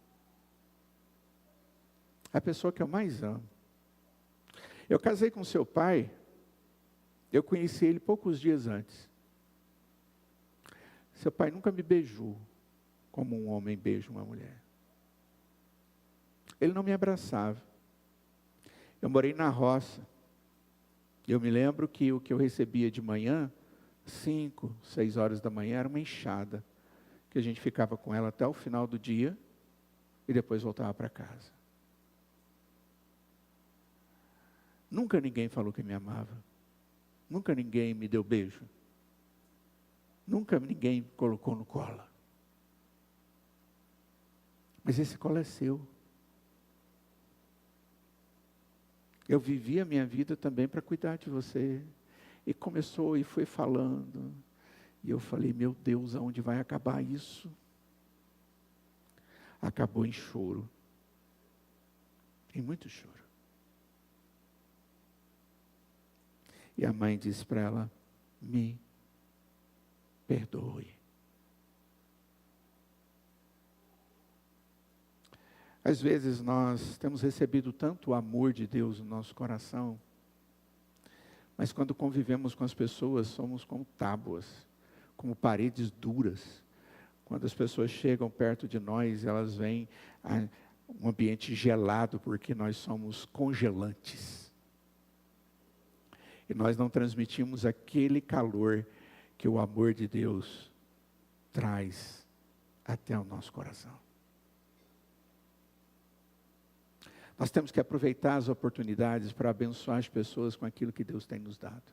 A pessoa que eu mais amo. Eu casei com seu pai, eu conheci ele poucos dias antes. Seu pai nunca me beijou, como um homem beija uma mulher. Ele não me abraçava. Eu morei na roça. Eu me lembro que o que eu recebia de manhã, 5, 6 horas da manhã, era uma enxada, que a gente ficava com ela até o final do dia, e depois voltava para casa. Nunca ninguém falou que me amava. Nunca ninguém me deu beijo. Nunca ninguém me colocou no colo. Mas esse colo é seu. Eu vivi a minha vida também para cuidar de você. E começou e foi falando. E eu falei, meu Deus, aonde vai acabar isso? Acabou em choro. Em muito choro. E a mãe disse para ela, me perdoe. Às vezes nós temos recebido tanto o amor de Deus no nosso coração, mas quando convivemos com as pessoas, somos como tábuas, como paredes duras. Quando as pessoas chegam perto de nós, elas veem um ambiente gelado, porque nós somos congelantes. E nós não transmitimos aquele calor que o amor de Deus traz até o nosso coração. Nós temos que aproveitar as oportunidades para abençoar as pessoas com aquilo que Deus tem nos dado.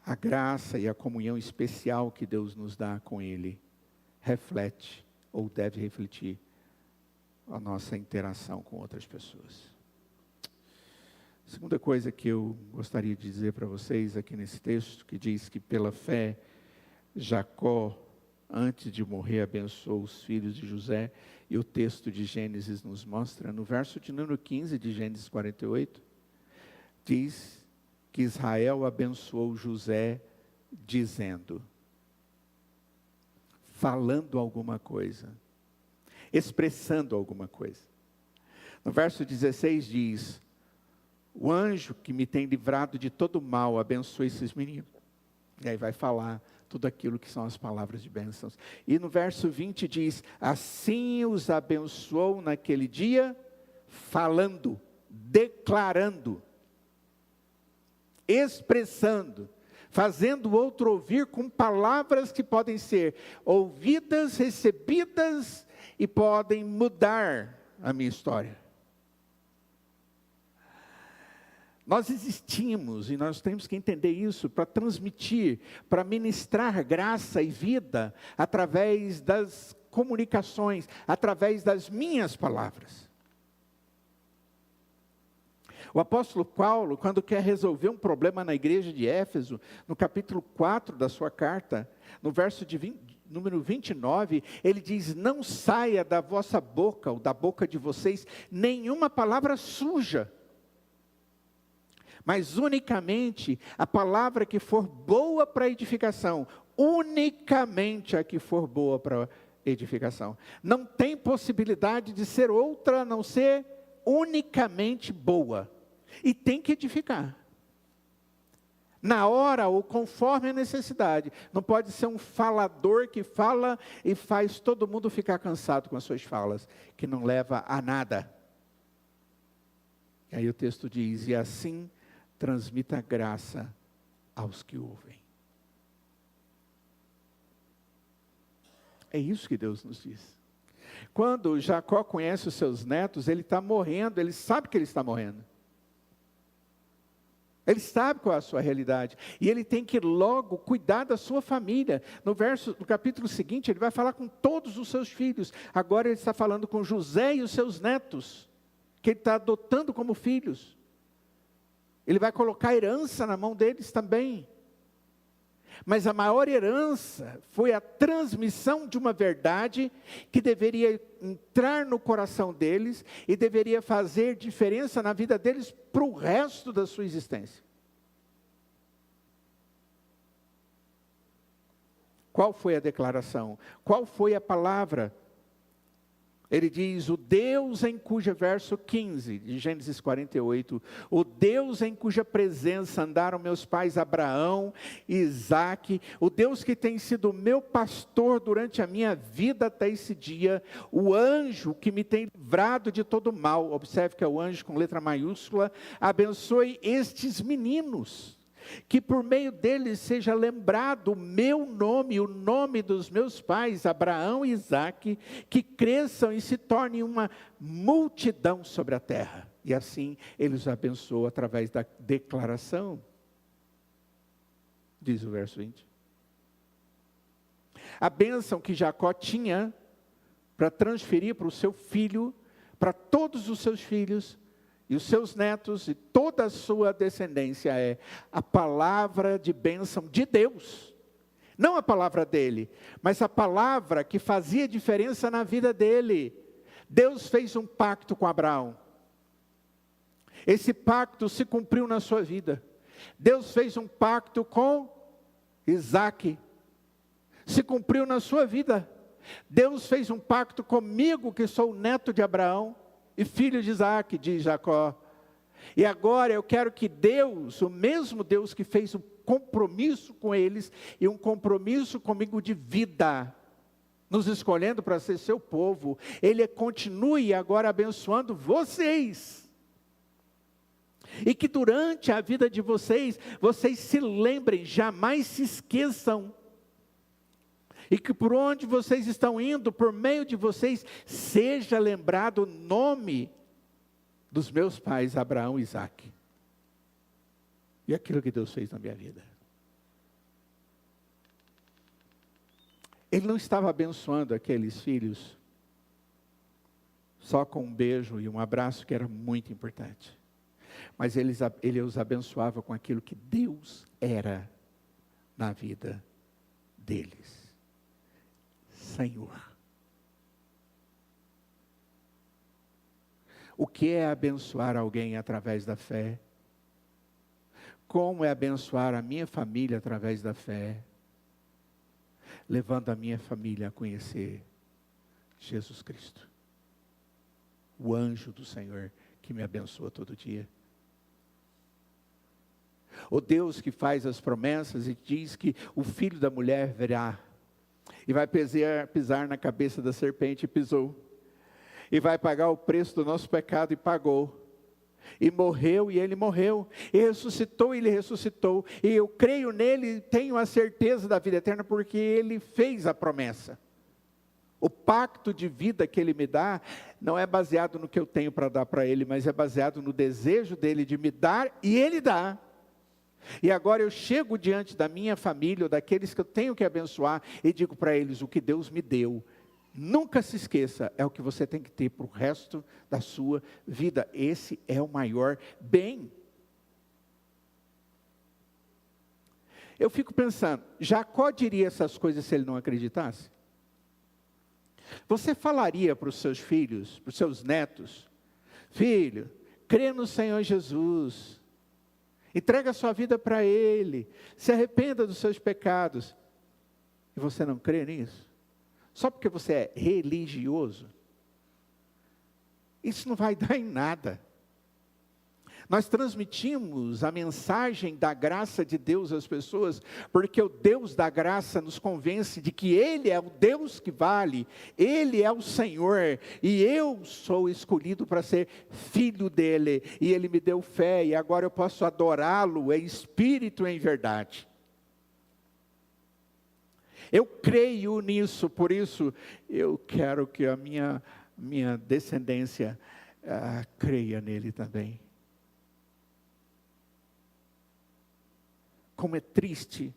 A graça e a comunhão especial que Deus nos dá com Ele reflete, ou deve refletir, a nossa interação com outras pessoas. Segunda coisa que eu gostaria de dizer para vocês aqui nesse texto, que diz que pela fé, Jacó, antes de morrer, abençoou os filhos de José, e o texto de Gênesis nos mostra, no verso de número 15 de Gênesis 48, diz que Israel abençoou José, dizendo, falando alguma coisa, expressando alguma coisa. No verso 16 diz, o anjo que me tem livrado de todo mal, abençoe esses meninos. E aí vai falar tudo aquilo que são as palavras de bênçãos. E no verso 20 diz, assim os abençoou naquele dia, falando, declarando, expressando, fazendo o outro ouvir com palavras que podem ser ouvidas, recebidas, e podem mudar a minha história. Nós existimos, e nós temos que entender isso, para transmitir, para ministrar graça e vida, através das comunicações, através das minhas palavras. O apóstolo Paulo, quando quer resolver um problema na igreja de Éfeso, no capítulo 4 da sua carta, no verso de número 29, ele diz: não saia da vossa boca, ou da boca de vocês, nenhuma palavra suja, mas unicamente a palavra que for boa para edificação, unicamente a que for boa para edificação. Não tem possibilidade de ser outra a não ser unicamente boa, e tem que edificar. Na hora ou conforme a necessidade. Não pode ser um falador que fala e faz todo mundo ficar cansado com as suas falas, que não leva a nada. E aí o texto diz: e assim transmita graça aos que ouvem. É isso que Deus nos diz. Quando Jacó conhece os seus netos, ele está morrendo, ele sabe que ele está morrendo. Ele sabe qual é a sua realidade. E ele tem que logo cuidar da sua família. No capítulo seguinte, ele vai falar com todos os seus filhos. Agora ele está falando com José e os seus netos, que ele está adotando como filhos. Ele vai colocar herança na mão deles também. Mas a maior herança foi a transmissão de uma verdade que deveria entrar no coração deles e deveria fazer diferença na vida deles para o resto da sua existência. Qual foi a declaração? Qual foi a palavra? Ele diz: o Deus em cuja, verso 15, de Gênesis 48, o Deus em cuja presença andaram meus pais Abraão e Isaque, o Deus que tem sido meu pastor durante a minha vida até esse dia, o anjo que me tem livrado de todo mal, observe que é o anjo com letra maiúscula, abençoe estes meninos, que por meio deles seja lembrado o meu nome, o nome dos meus pais, Abraão e Isaque, que cresçam e se tornem uma multidão sobre a terra. E assim ele os abençoa através da declaração, diz o verso 20. A bênção que Jacó tinha para transferir para o seu filho, para todos os seus filhos, e os seus netos e toda a sua descendência, é a palavra de bênção de Deus. Não a palavra dele, mas a palavra que fazia diferença na vida dele. Deus fez um pacto com Abraão. Esse pacto se cumpriu na sua vida. Deus fez um pacto com Isaque. Se cumpriu na sua vida. Deus fez um pacto comigo, que sou o neto de Abraão e filho de Isaque, de Jacó. E agora eu quero que Deus, o mesmo Deus que fez um compromisso com eles, e um compromisso comigo de vida, nos escolhendo para ser seu povo, Ele continue agora abençoando vocês. E que durante a vida de vocês, vocês se lembrem, jamais se esqueçam. E que por onde vocês estão indo, por meio de vocês, seja lembrado o nome dos meus pais, Abraão e Isaque. E aquilo que Deus fez na minha vida. Ele não estava abençoando aqueles filhos só com um beijo e um abraço, que era muito importante. Mas ele os abençoava com aquilo que Deus era na vida deles. Senhor. O que é abençoar alguém através da fé? Como é abençoar a minha família através da fé? Levando a minha família a conhecer Jesus Cristo, o anjo do Senhor que me abençoa todo dia. O Deus que faz as promessas e diz que o filho da mulher virá e vai pisar na cabeça da serpente, e pisou. E vai pagar o preço do nosso pecado, e pagou. E morreu, e ele morreu. E ressuscitou, e ele ressuscitou. E eu creio nele, e tenho a certeza da vida eterna, porque ele fez a promessa. O pacto de vida que ele me dá, não é baseado no que eu tenho para dar para ele, mas é baseado no desejo dele de me dar, e ele dá. E agora eu chego diante da minha família, ou daqueles que eu tenho que abençoar, e digo para eles: o que Deus me deu, nunca se esqueça, é o que você tem que ter para o resto da sua vida. Esse é o maior bem. Eu fico pensando, Jacó diria essas coisas se ele não acreditasse? Você falaria para os seus filhos, para os seus netos: filho, crê no Senhor Jesus, entrega a sua vida para Ele, se arrependa dos seus pecados, e você não crê nisso? Só porque você é religioso? Isso não vai dar em nada. Nós transmitimos a mensagem da graça de Deus às pessoas, porque o Deus da graça nos convence de que Ele é o Deus que vale, Ele é o Senhor, e eu sou escolhido para ser filho dEle, e Ele me deu fé, e agora eu posso adorá-lo em espírito e em verdade. Eu creio nisso, por isso eu quero que a minha descendência creia nele também. Como é triste,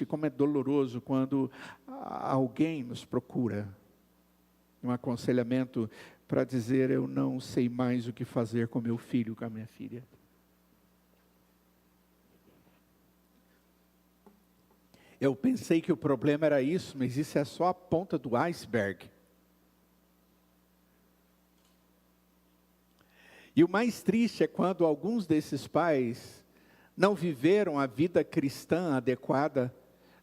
como é doloroso quando alguém nos procura um aconselhamento para dizer: eu não sei mais o que fazer com meu filho, com a minha filha. Eu pensei que o problema era isso, mas isso é só a ponta do iceberg. E o mais triste é quando alguns desses pais não viveram a vida cristã adequada,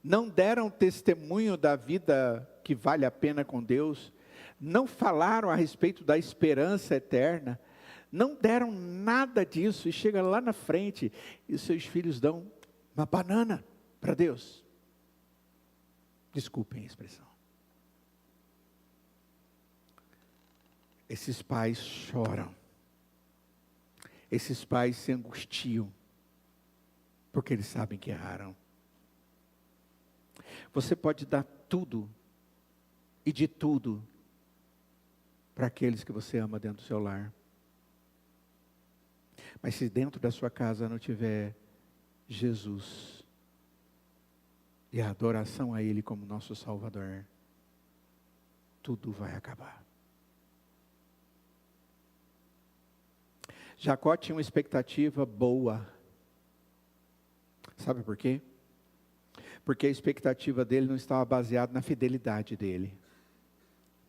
não deram testemunho da vida que vale a pena com Deus, não falaram a respeito da esperança eterna, não deram nada disso, e chega lá na frente, e seus filhos dão uma banana para Deus. Desculpem a expressão. Esses pais choram, esses pais se angustiam, porque eles sabem que erraram. Você pode dar tudo, e de tudo, para aqueles que você ama dentro do seu lar. Mas se dentro da sua casa não tiver Jesus, e a adoração a Ele como nosso Salvador, tudo vai acabar. Jacó tinha uma expectativa boa. Sabe por quê? Porque a expectativa dele não estava baseada na fidelidade dele,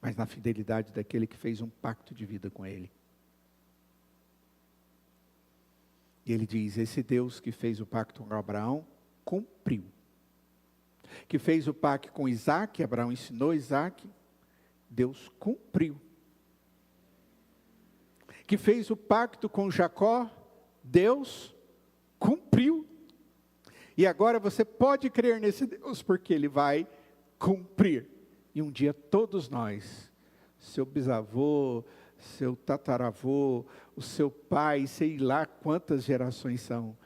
mas na fidelidade daquele que fez um pacto de vida com ele. E ele diz: esse Deus que fez o pacto com Abraão, cumpriu. Que fez o pacto com Isaac, Abraão ensinou Isaac, Deus cumpriu. Que fez o pacto com Jacó, Deus cumpriu. E agora você pode crer nesse Deus, porque Ele vai cumprir. E um dia todos nós, seu bisavô, seu tataravô, o seu pai, sei lá quantas gerações são,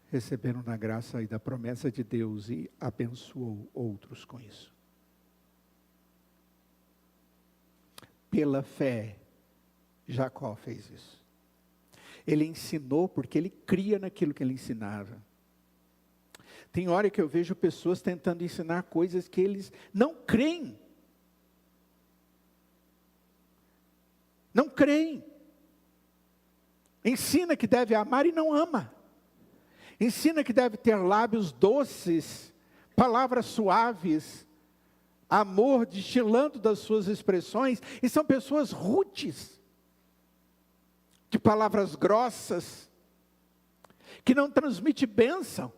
receberam da graça e da promessa de Deus e abençoou outros com isso. Pela fé, Jacó fez isso. Ele ensinou porque ele cria naquilo que ele ensinava. Tem hora que eu vejo pessoas tentando ensinar coisas que eles não creem. Não creem. Ensina que deve amar e não ama. Ensina que deve ter lábios doces, palavras suaves, amor destilando das suas expressões. E são pessoas rudes, de palavras grossas, que não transmitem bênção,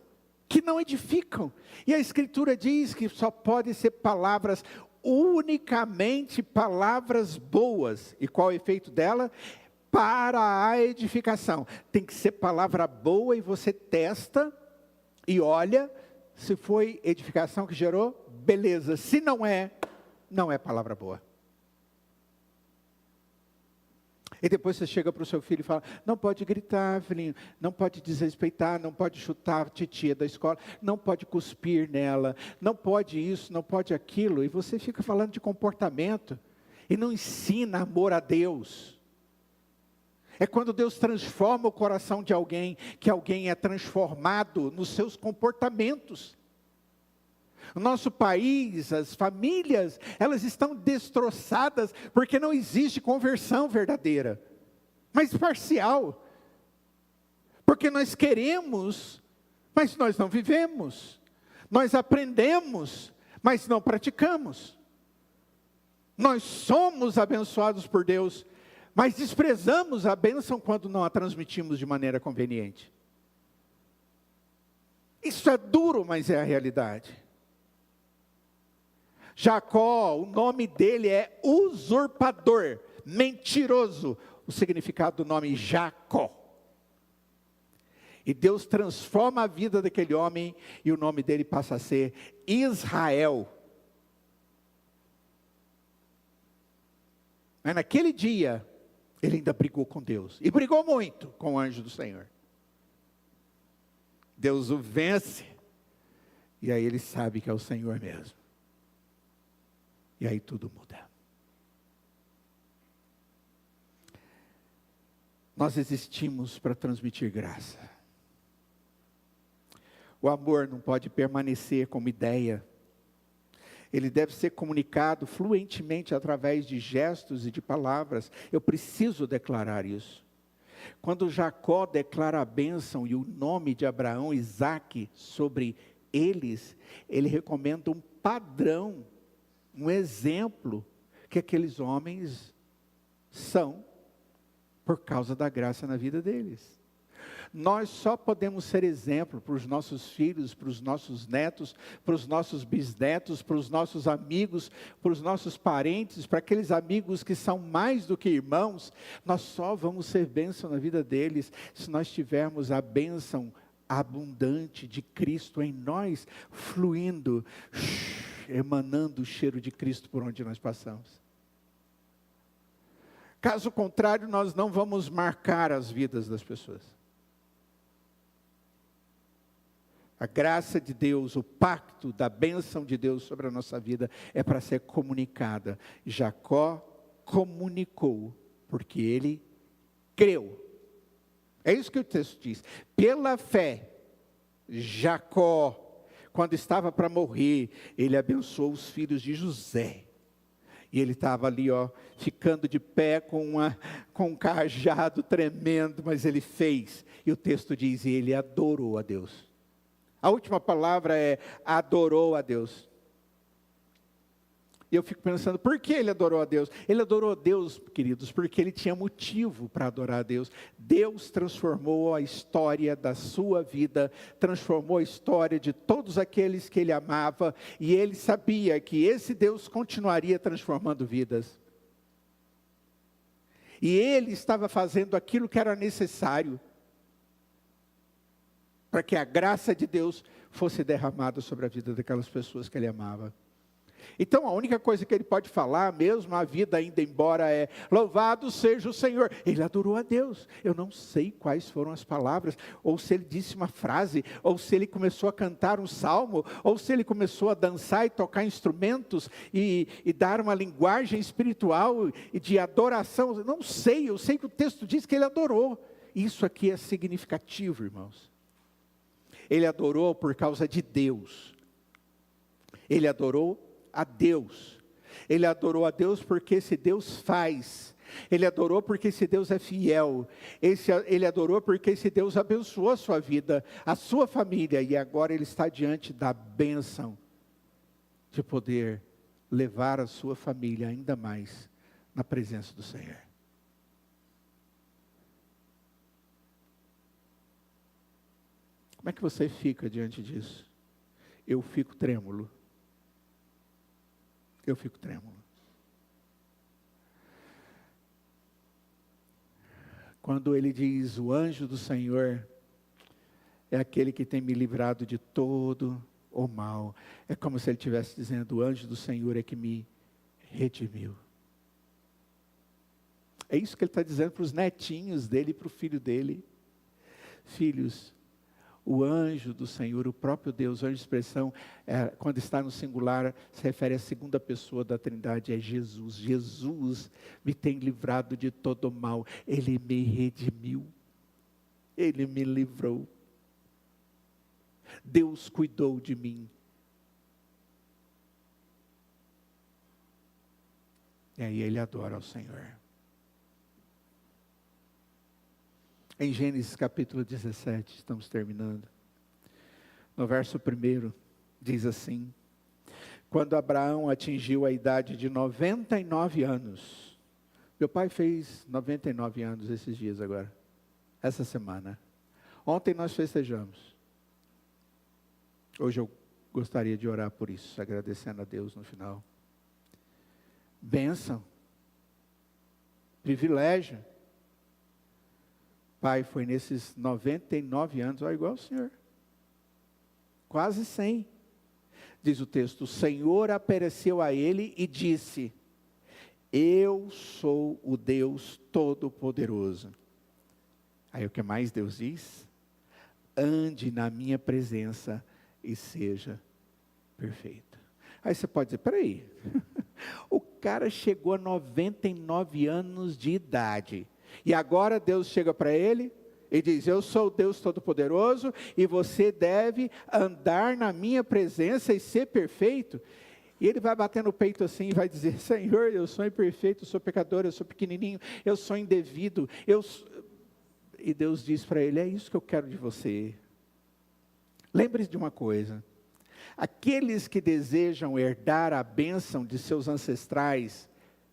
que não edificam. E a Escritura diz que só pode ser palavras, unicamente palavras boas. E qual é o efeito dela? Para a edificação. Tem que ser palavra boa e você testa e olha, se foi edificação que gerou, beleza. Se não é, não é palavra boa. E depois você chega para o seu filho e fala: não pode gritar, filhinho, não pode desrespeitar, não pode chutar a titia da escola, não pode cuspir nela, não pode isso, não pode aquilo. E você fica falando de comportamento e não ensina amor a Deus. É quando Deus transforma o coração de alguém, que alguém é transformado nos seus comportamentos. No nosso país, as famílias, elas estão destroçadas porque não existe conversão verdadeira, mas parcial. Porque nós queremos mas nós não vivemos. Nós aprendemos, mas não praticamos. Nós somos abençoados por Deus, mas desprezamos a bênção quando não a transmitimos de maneira conveniente. Isso é duro, mas é a realidade. Jacó, o nome dele é usurpador, mentiroso. O significado do nome Jacó. E Deus transforma a vida daquele homem e o nome dele passa a ser Israel. Mas naquele dia, ele ainda brigou com Deus. E brigou muito com o anjo do Senhor. Deus o vence. E aí ele sabe que é o Senhor mesmo. E aí tudo muda. Nós existimos para transmitir graça. O amor não pode permanecer como ideia. Ele deve ser comunicado fluentemente através de gestos e de palavras. Eu preciso declarar isso. Quando Jacó declara a bênção e o nome de Abraão, Isaque, sobre eles, ele recomenda um padrão, um exemplo que aqueles homens são por causa da graça na vida deles. Nós só podemos ser exemplo para os nossos filhos, para os nossos netos, para os nossos bisnetos, para os nossos amigos, para os nossos parentes, para aqueles amigos que são mais do que irmãos. Nós só vamos ser bênção na vida deles se nós tivermos a bênção abundante de Cristo em nós, fluindo, emanando o cheiro de Cristo por onde nós passamos. Caso contrário, nós não vamos marcar as vidas das pessoas. A graça de Deus, o pacto da bênção de Deus sobre a nossa vida é para ser comunicada. Jacó comunicou, porque ele creu. É isso que o texto diz. Pela fé, Jacó, quando estava para morrer, ele abençoou os filhos de José. E ele estava ali, ficando de pé com um cajado tremendo, mas ele fez. E o texto diz, e ele adorou a Deus. A última palavra é adorou a Deus. E eu fico pensando, por que ele adorou a Deus? Ele adorou a Deus, queridos, porque ele tinha motivo para adorar a Deus. Deus transformou a história da sua vida, transformou a história de todos aqueles que ele amava, e ele sabia que esse Deus continuaria transformando vidas. E ele estava fazendo aquilo que era necessário, para que a graça de Deus fosse derramada sobre a vida daquelas pessoas que ele amava. Então a única coisa que ele pode falar, mesmo a vida ainda embora, é louvado seja o Senhor. Ele adorou a Deus. Eu não sei quais foram as palavras, ou se ele disse uma frase, ou se ele começou a cantar um salmo, ou se ele começou a dançar e tocar instrumentos, e dar uma linguagem espiritual e de adoração. Não sei, eu sei que o texto diz que ele adorou. Isso aqui é significativo, irmãos. Ele adorou por causa de Deus. Ele adorou a Deus. Ele adorou a Deus porque esse Deus faz. Ele adorou porque esse Deus é fiel. Ele adorou porque esse Deus abençoou a sua vida, a sua família. E agora ele está diante da bênção de poder levar a sua família ainda mais na presença do Senhor. Como é que você fica diante disso? Eu fico trêmulo. Eu fico trêmulo. Quando ele diz, o anjo do Senhor é aquele que tem me livrado de todo o mal. É como se ele estivesse dizendo, o anjo do Senhor é que me redimiu. É isso que ele está dizendo para os netinhos dele e para o filho dele. Filhos, o anjo do Senhor, o próprio Deus, a expressão, quando está no singular, se refere à segunda pessoa da Trindade, é Jesus. Jesus me tem livrado de todo o mal. Ele me redimiu. Ele me livrou. Deus cuidou de mim. E aí ele adora ao Senhor. Em Gênesis capítulo 17, estamos terminando. No verso 1, diz assim: quando Abraão atingiu a idade de 99 anos, meu pai fez 99 anos esses dias agora, essa semana. Ontem nós festejamos. Hoje eu gostaria de orar por isso, agradecendo a Deus no final. Bênção, privilégio. Pai, foi nesses 99 anos, ó, igual o senhor, quase 100. Diz o texto: o Senhor apareceu a ele e disse: eu sou o Deus Todo-Poderoso. Aí o que mais Deus diz? Ande na minha presença e seja perfeito. Aí você pode dizer, peraí, o cara chegou a 99 anos de idade, e agora Deus chega para ele e diz: eu sou o Deus Todo-Poderoso, e você deve andar na minha presença e ser perfeito. E ele vai bater no peito assim e vai dizer: Senhor, eu sou imperfeito, eu sou pecador, eu sou pequenininho, eu sou indevido. E Deus diz para ele: é isso que eu quero de você. Lembre-se de uma coisa: aqueles que desejam herdar a bênção de seus ancestrais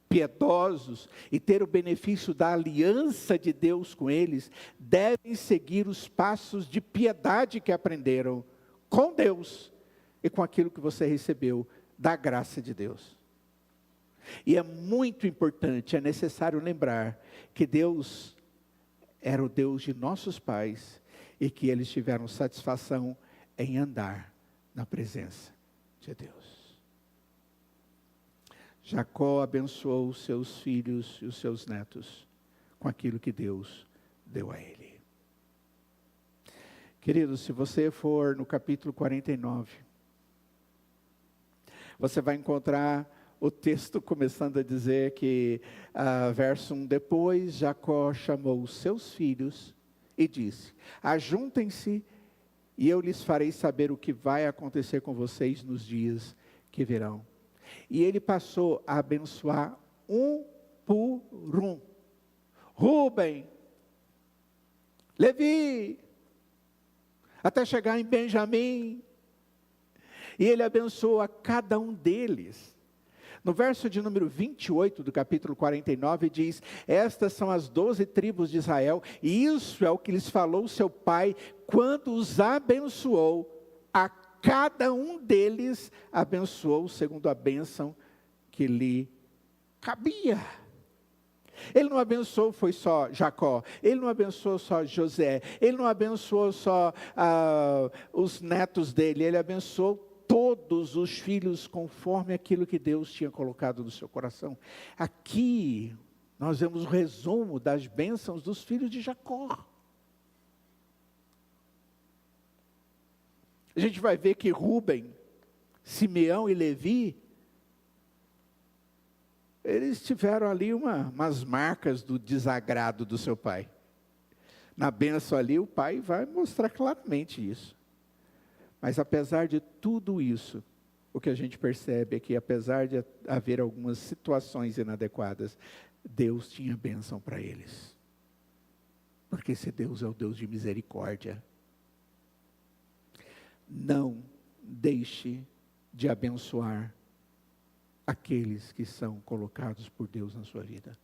piedosos e ter o benefício da aliança de Deus com eles, devem seguir os passos de piedade que aprenderam com Deus e com aquilo que você recebeu da graça de Deus. E é muito importante, é necessário lembrar que Deus era o Deus de nossos pais e que eles tiveram satisfação em andar na presença de Deus. Jacó abençoou os seus filhos e os seus netos com aquilo que Deus deu a ele. Queridos, se você for no capítulo 49, você vai encontrar o texto começando a dizer que, verso 1, depois Jacó chamou os seus filhos e disse: ajuntem-se e eu lhes farei saber o que vai acontecer com vocês nos dias que virão. E ele passou a abençoar um por um. Rúben, Levi, até chegar em Benjamim. E ele abençoou a cada um deles. No verso de número 28 do capítulo 49 diz: estas são as 12 tribos de Israel, e isso é o que lhes falou seu pai, quando os abençoou. A cada um deles abençoou segundo a bênção que lhe cabia. Ele não abençoou foi só Jacó, ele não abençoou só José, ele não abençoou só os netos dele, ele abençoou todos os filhos conforme aquilo que Deus tinha colocado no seu coração. Aqui nós vemos o resumo das bênçãos dos filhos de Jacó. A gente vai ver que Rúben, Simeão e Levi, eles tiveram ali umas marcas do desagrado do seu pai. Na bênção ali, o pai vai mostrar claramente isso. Mas apesar de tudo isso, o que a gente percebe é que, apesar de haver algumas situações inadequadas, Deus tinha bênção para eles. Porque esse Deus é o Deus de misericórdia. Não deixe de abençoar aqueles que são colocados por Deus na sua vida.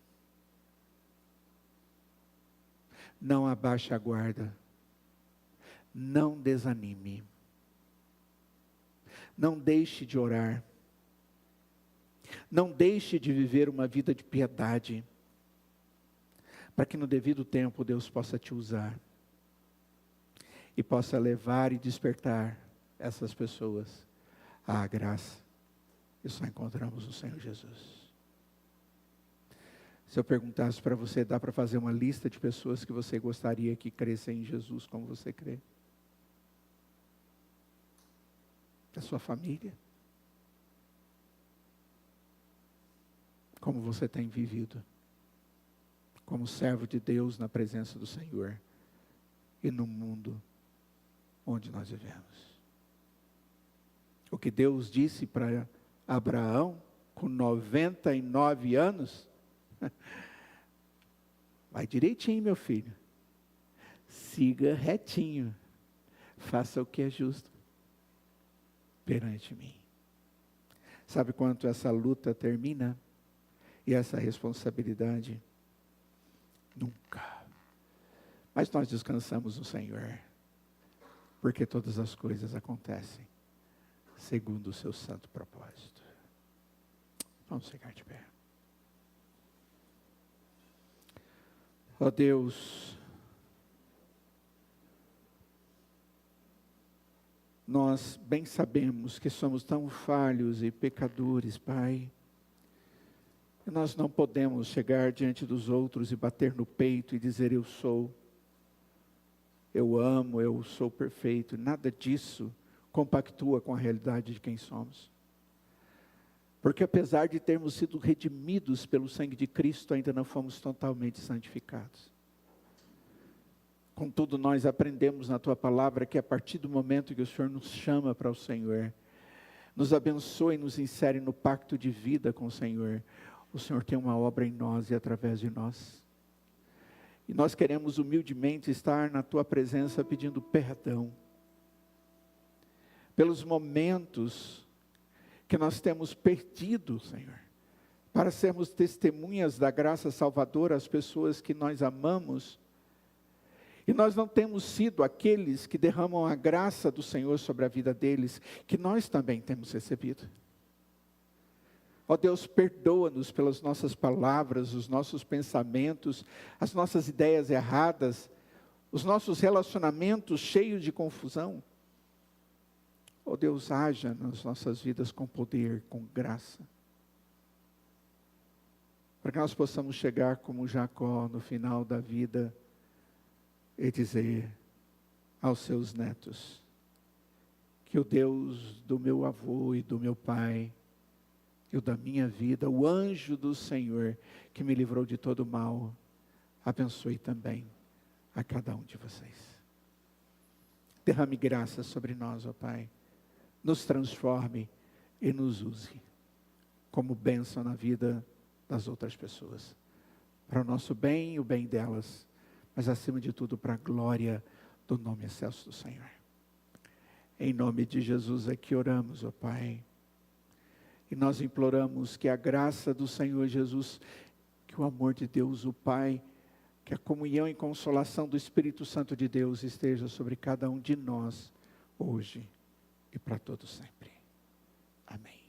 Não abaixe a guarda. Não desanime. Não deixe de orar. Não deixe de viver uma vida de piedade, para que no devido tempo Deus possa te usar e possa levar e despertar essas pessoas à graça que só encontramos no Senhor Jesus. Se eu perguntasse para você, dá para fazer uma lista de pessoas que você gostaria que crescem em Jesus como você crê? Da sua família? Como você tem vivido? Como servo de Deus na presença do Senhor e no mundo onde nós vivemos. O que Deus disse para Abraão com 99 anos, vai direitinho, meu filho, siga retinho, faça o que é justo, perante mim. Sabe quanto essa luta termina? E essa responsabilidade? Nunca. Mas nós descansamos no Senhor, porque todas as coisas acontecem segundo o seu santo propósito. Vamos ficar de pé. Ó Deus, nós bem sabemos que somos tão falhos e pecadores, Pai, e nós não podemos chegar diante dos outros e bater no peito e dizer eu sou, eu amo, eu sou perfeito. Nada disso compactua com a realidade de quem somos. Porque apesar de termos sido redimidos pelo sangue de Cristo, ainda não fomos totalmente santificados. Contudo, nós aprendemos na Tua palavra que a partir do momento que o Senhor nos chama para o Senhor, nos abençoa e nos insere no pacto de vida com o Senhor, tem uma obra em nós e através de nós. E nós queremos humildemente estar na Tua presença pedindo perdão pelos momentos que nós temos perdido, Senhor, para sermos testemunhas da graça salvadora às pessoas que nós amamos. E nós não temos sido aqueles que derramam a graça do Senhor sobre a vida deles, que nós também temos recebido. Ó Deus, perdoa-nos pelas nossas palavras, os nossos pensamentos, as nossas ideias erradas, os nossos relacionamentos cheios de confusão. Ó Deus, haja nas nossas vidas com poder, com graça. Para que nós possamos chegar como Jacó no final da vida e dizer aos seus netos que o Deus do meu avô e do meu pai, e o da minha vida, o anjo do Senhor que me livrou de todo mal, abençoe também a cada um de vocês. Derrame graça sobre nós, ó Pai. Nos transforme e nos use como bênção na vida das outras pessoas. Para o nosso bem e o bem delas, mas acima de tudo para a glória do nome excelso do Senhor. Em nome de Jesus é que oramos, ó Pai. E nós imploramos que a graça do Senhor Jesus, que o amor de Deus, o Pai, que a comunhão e consolação do Espírito Santo de Deus esteja sobre cada um de nós, hoje e para todos sempre. Amém.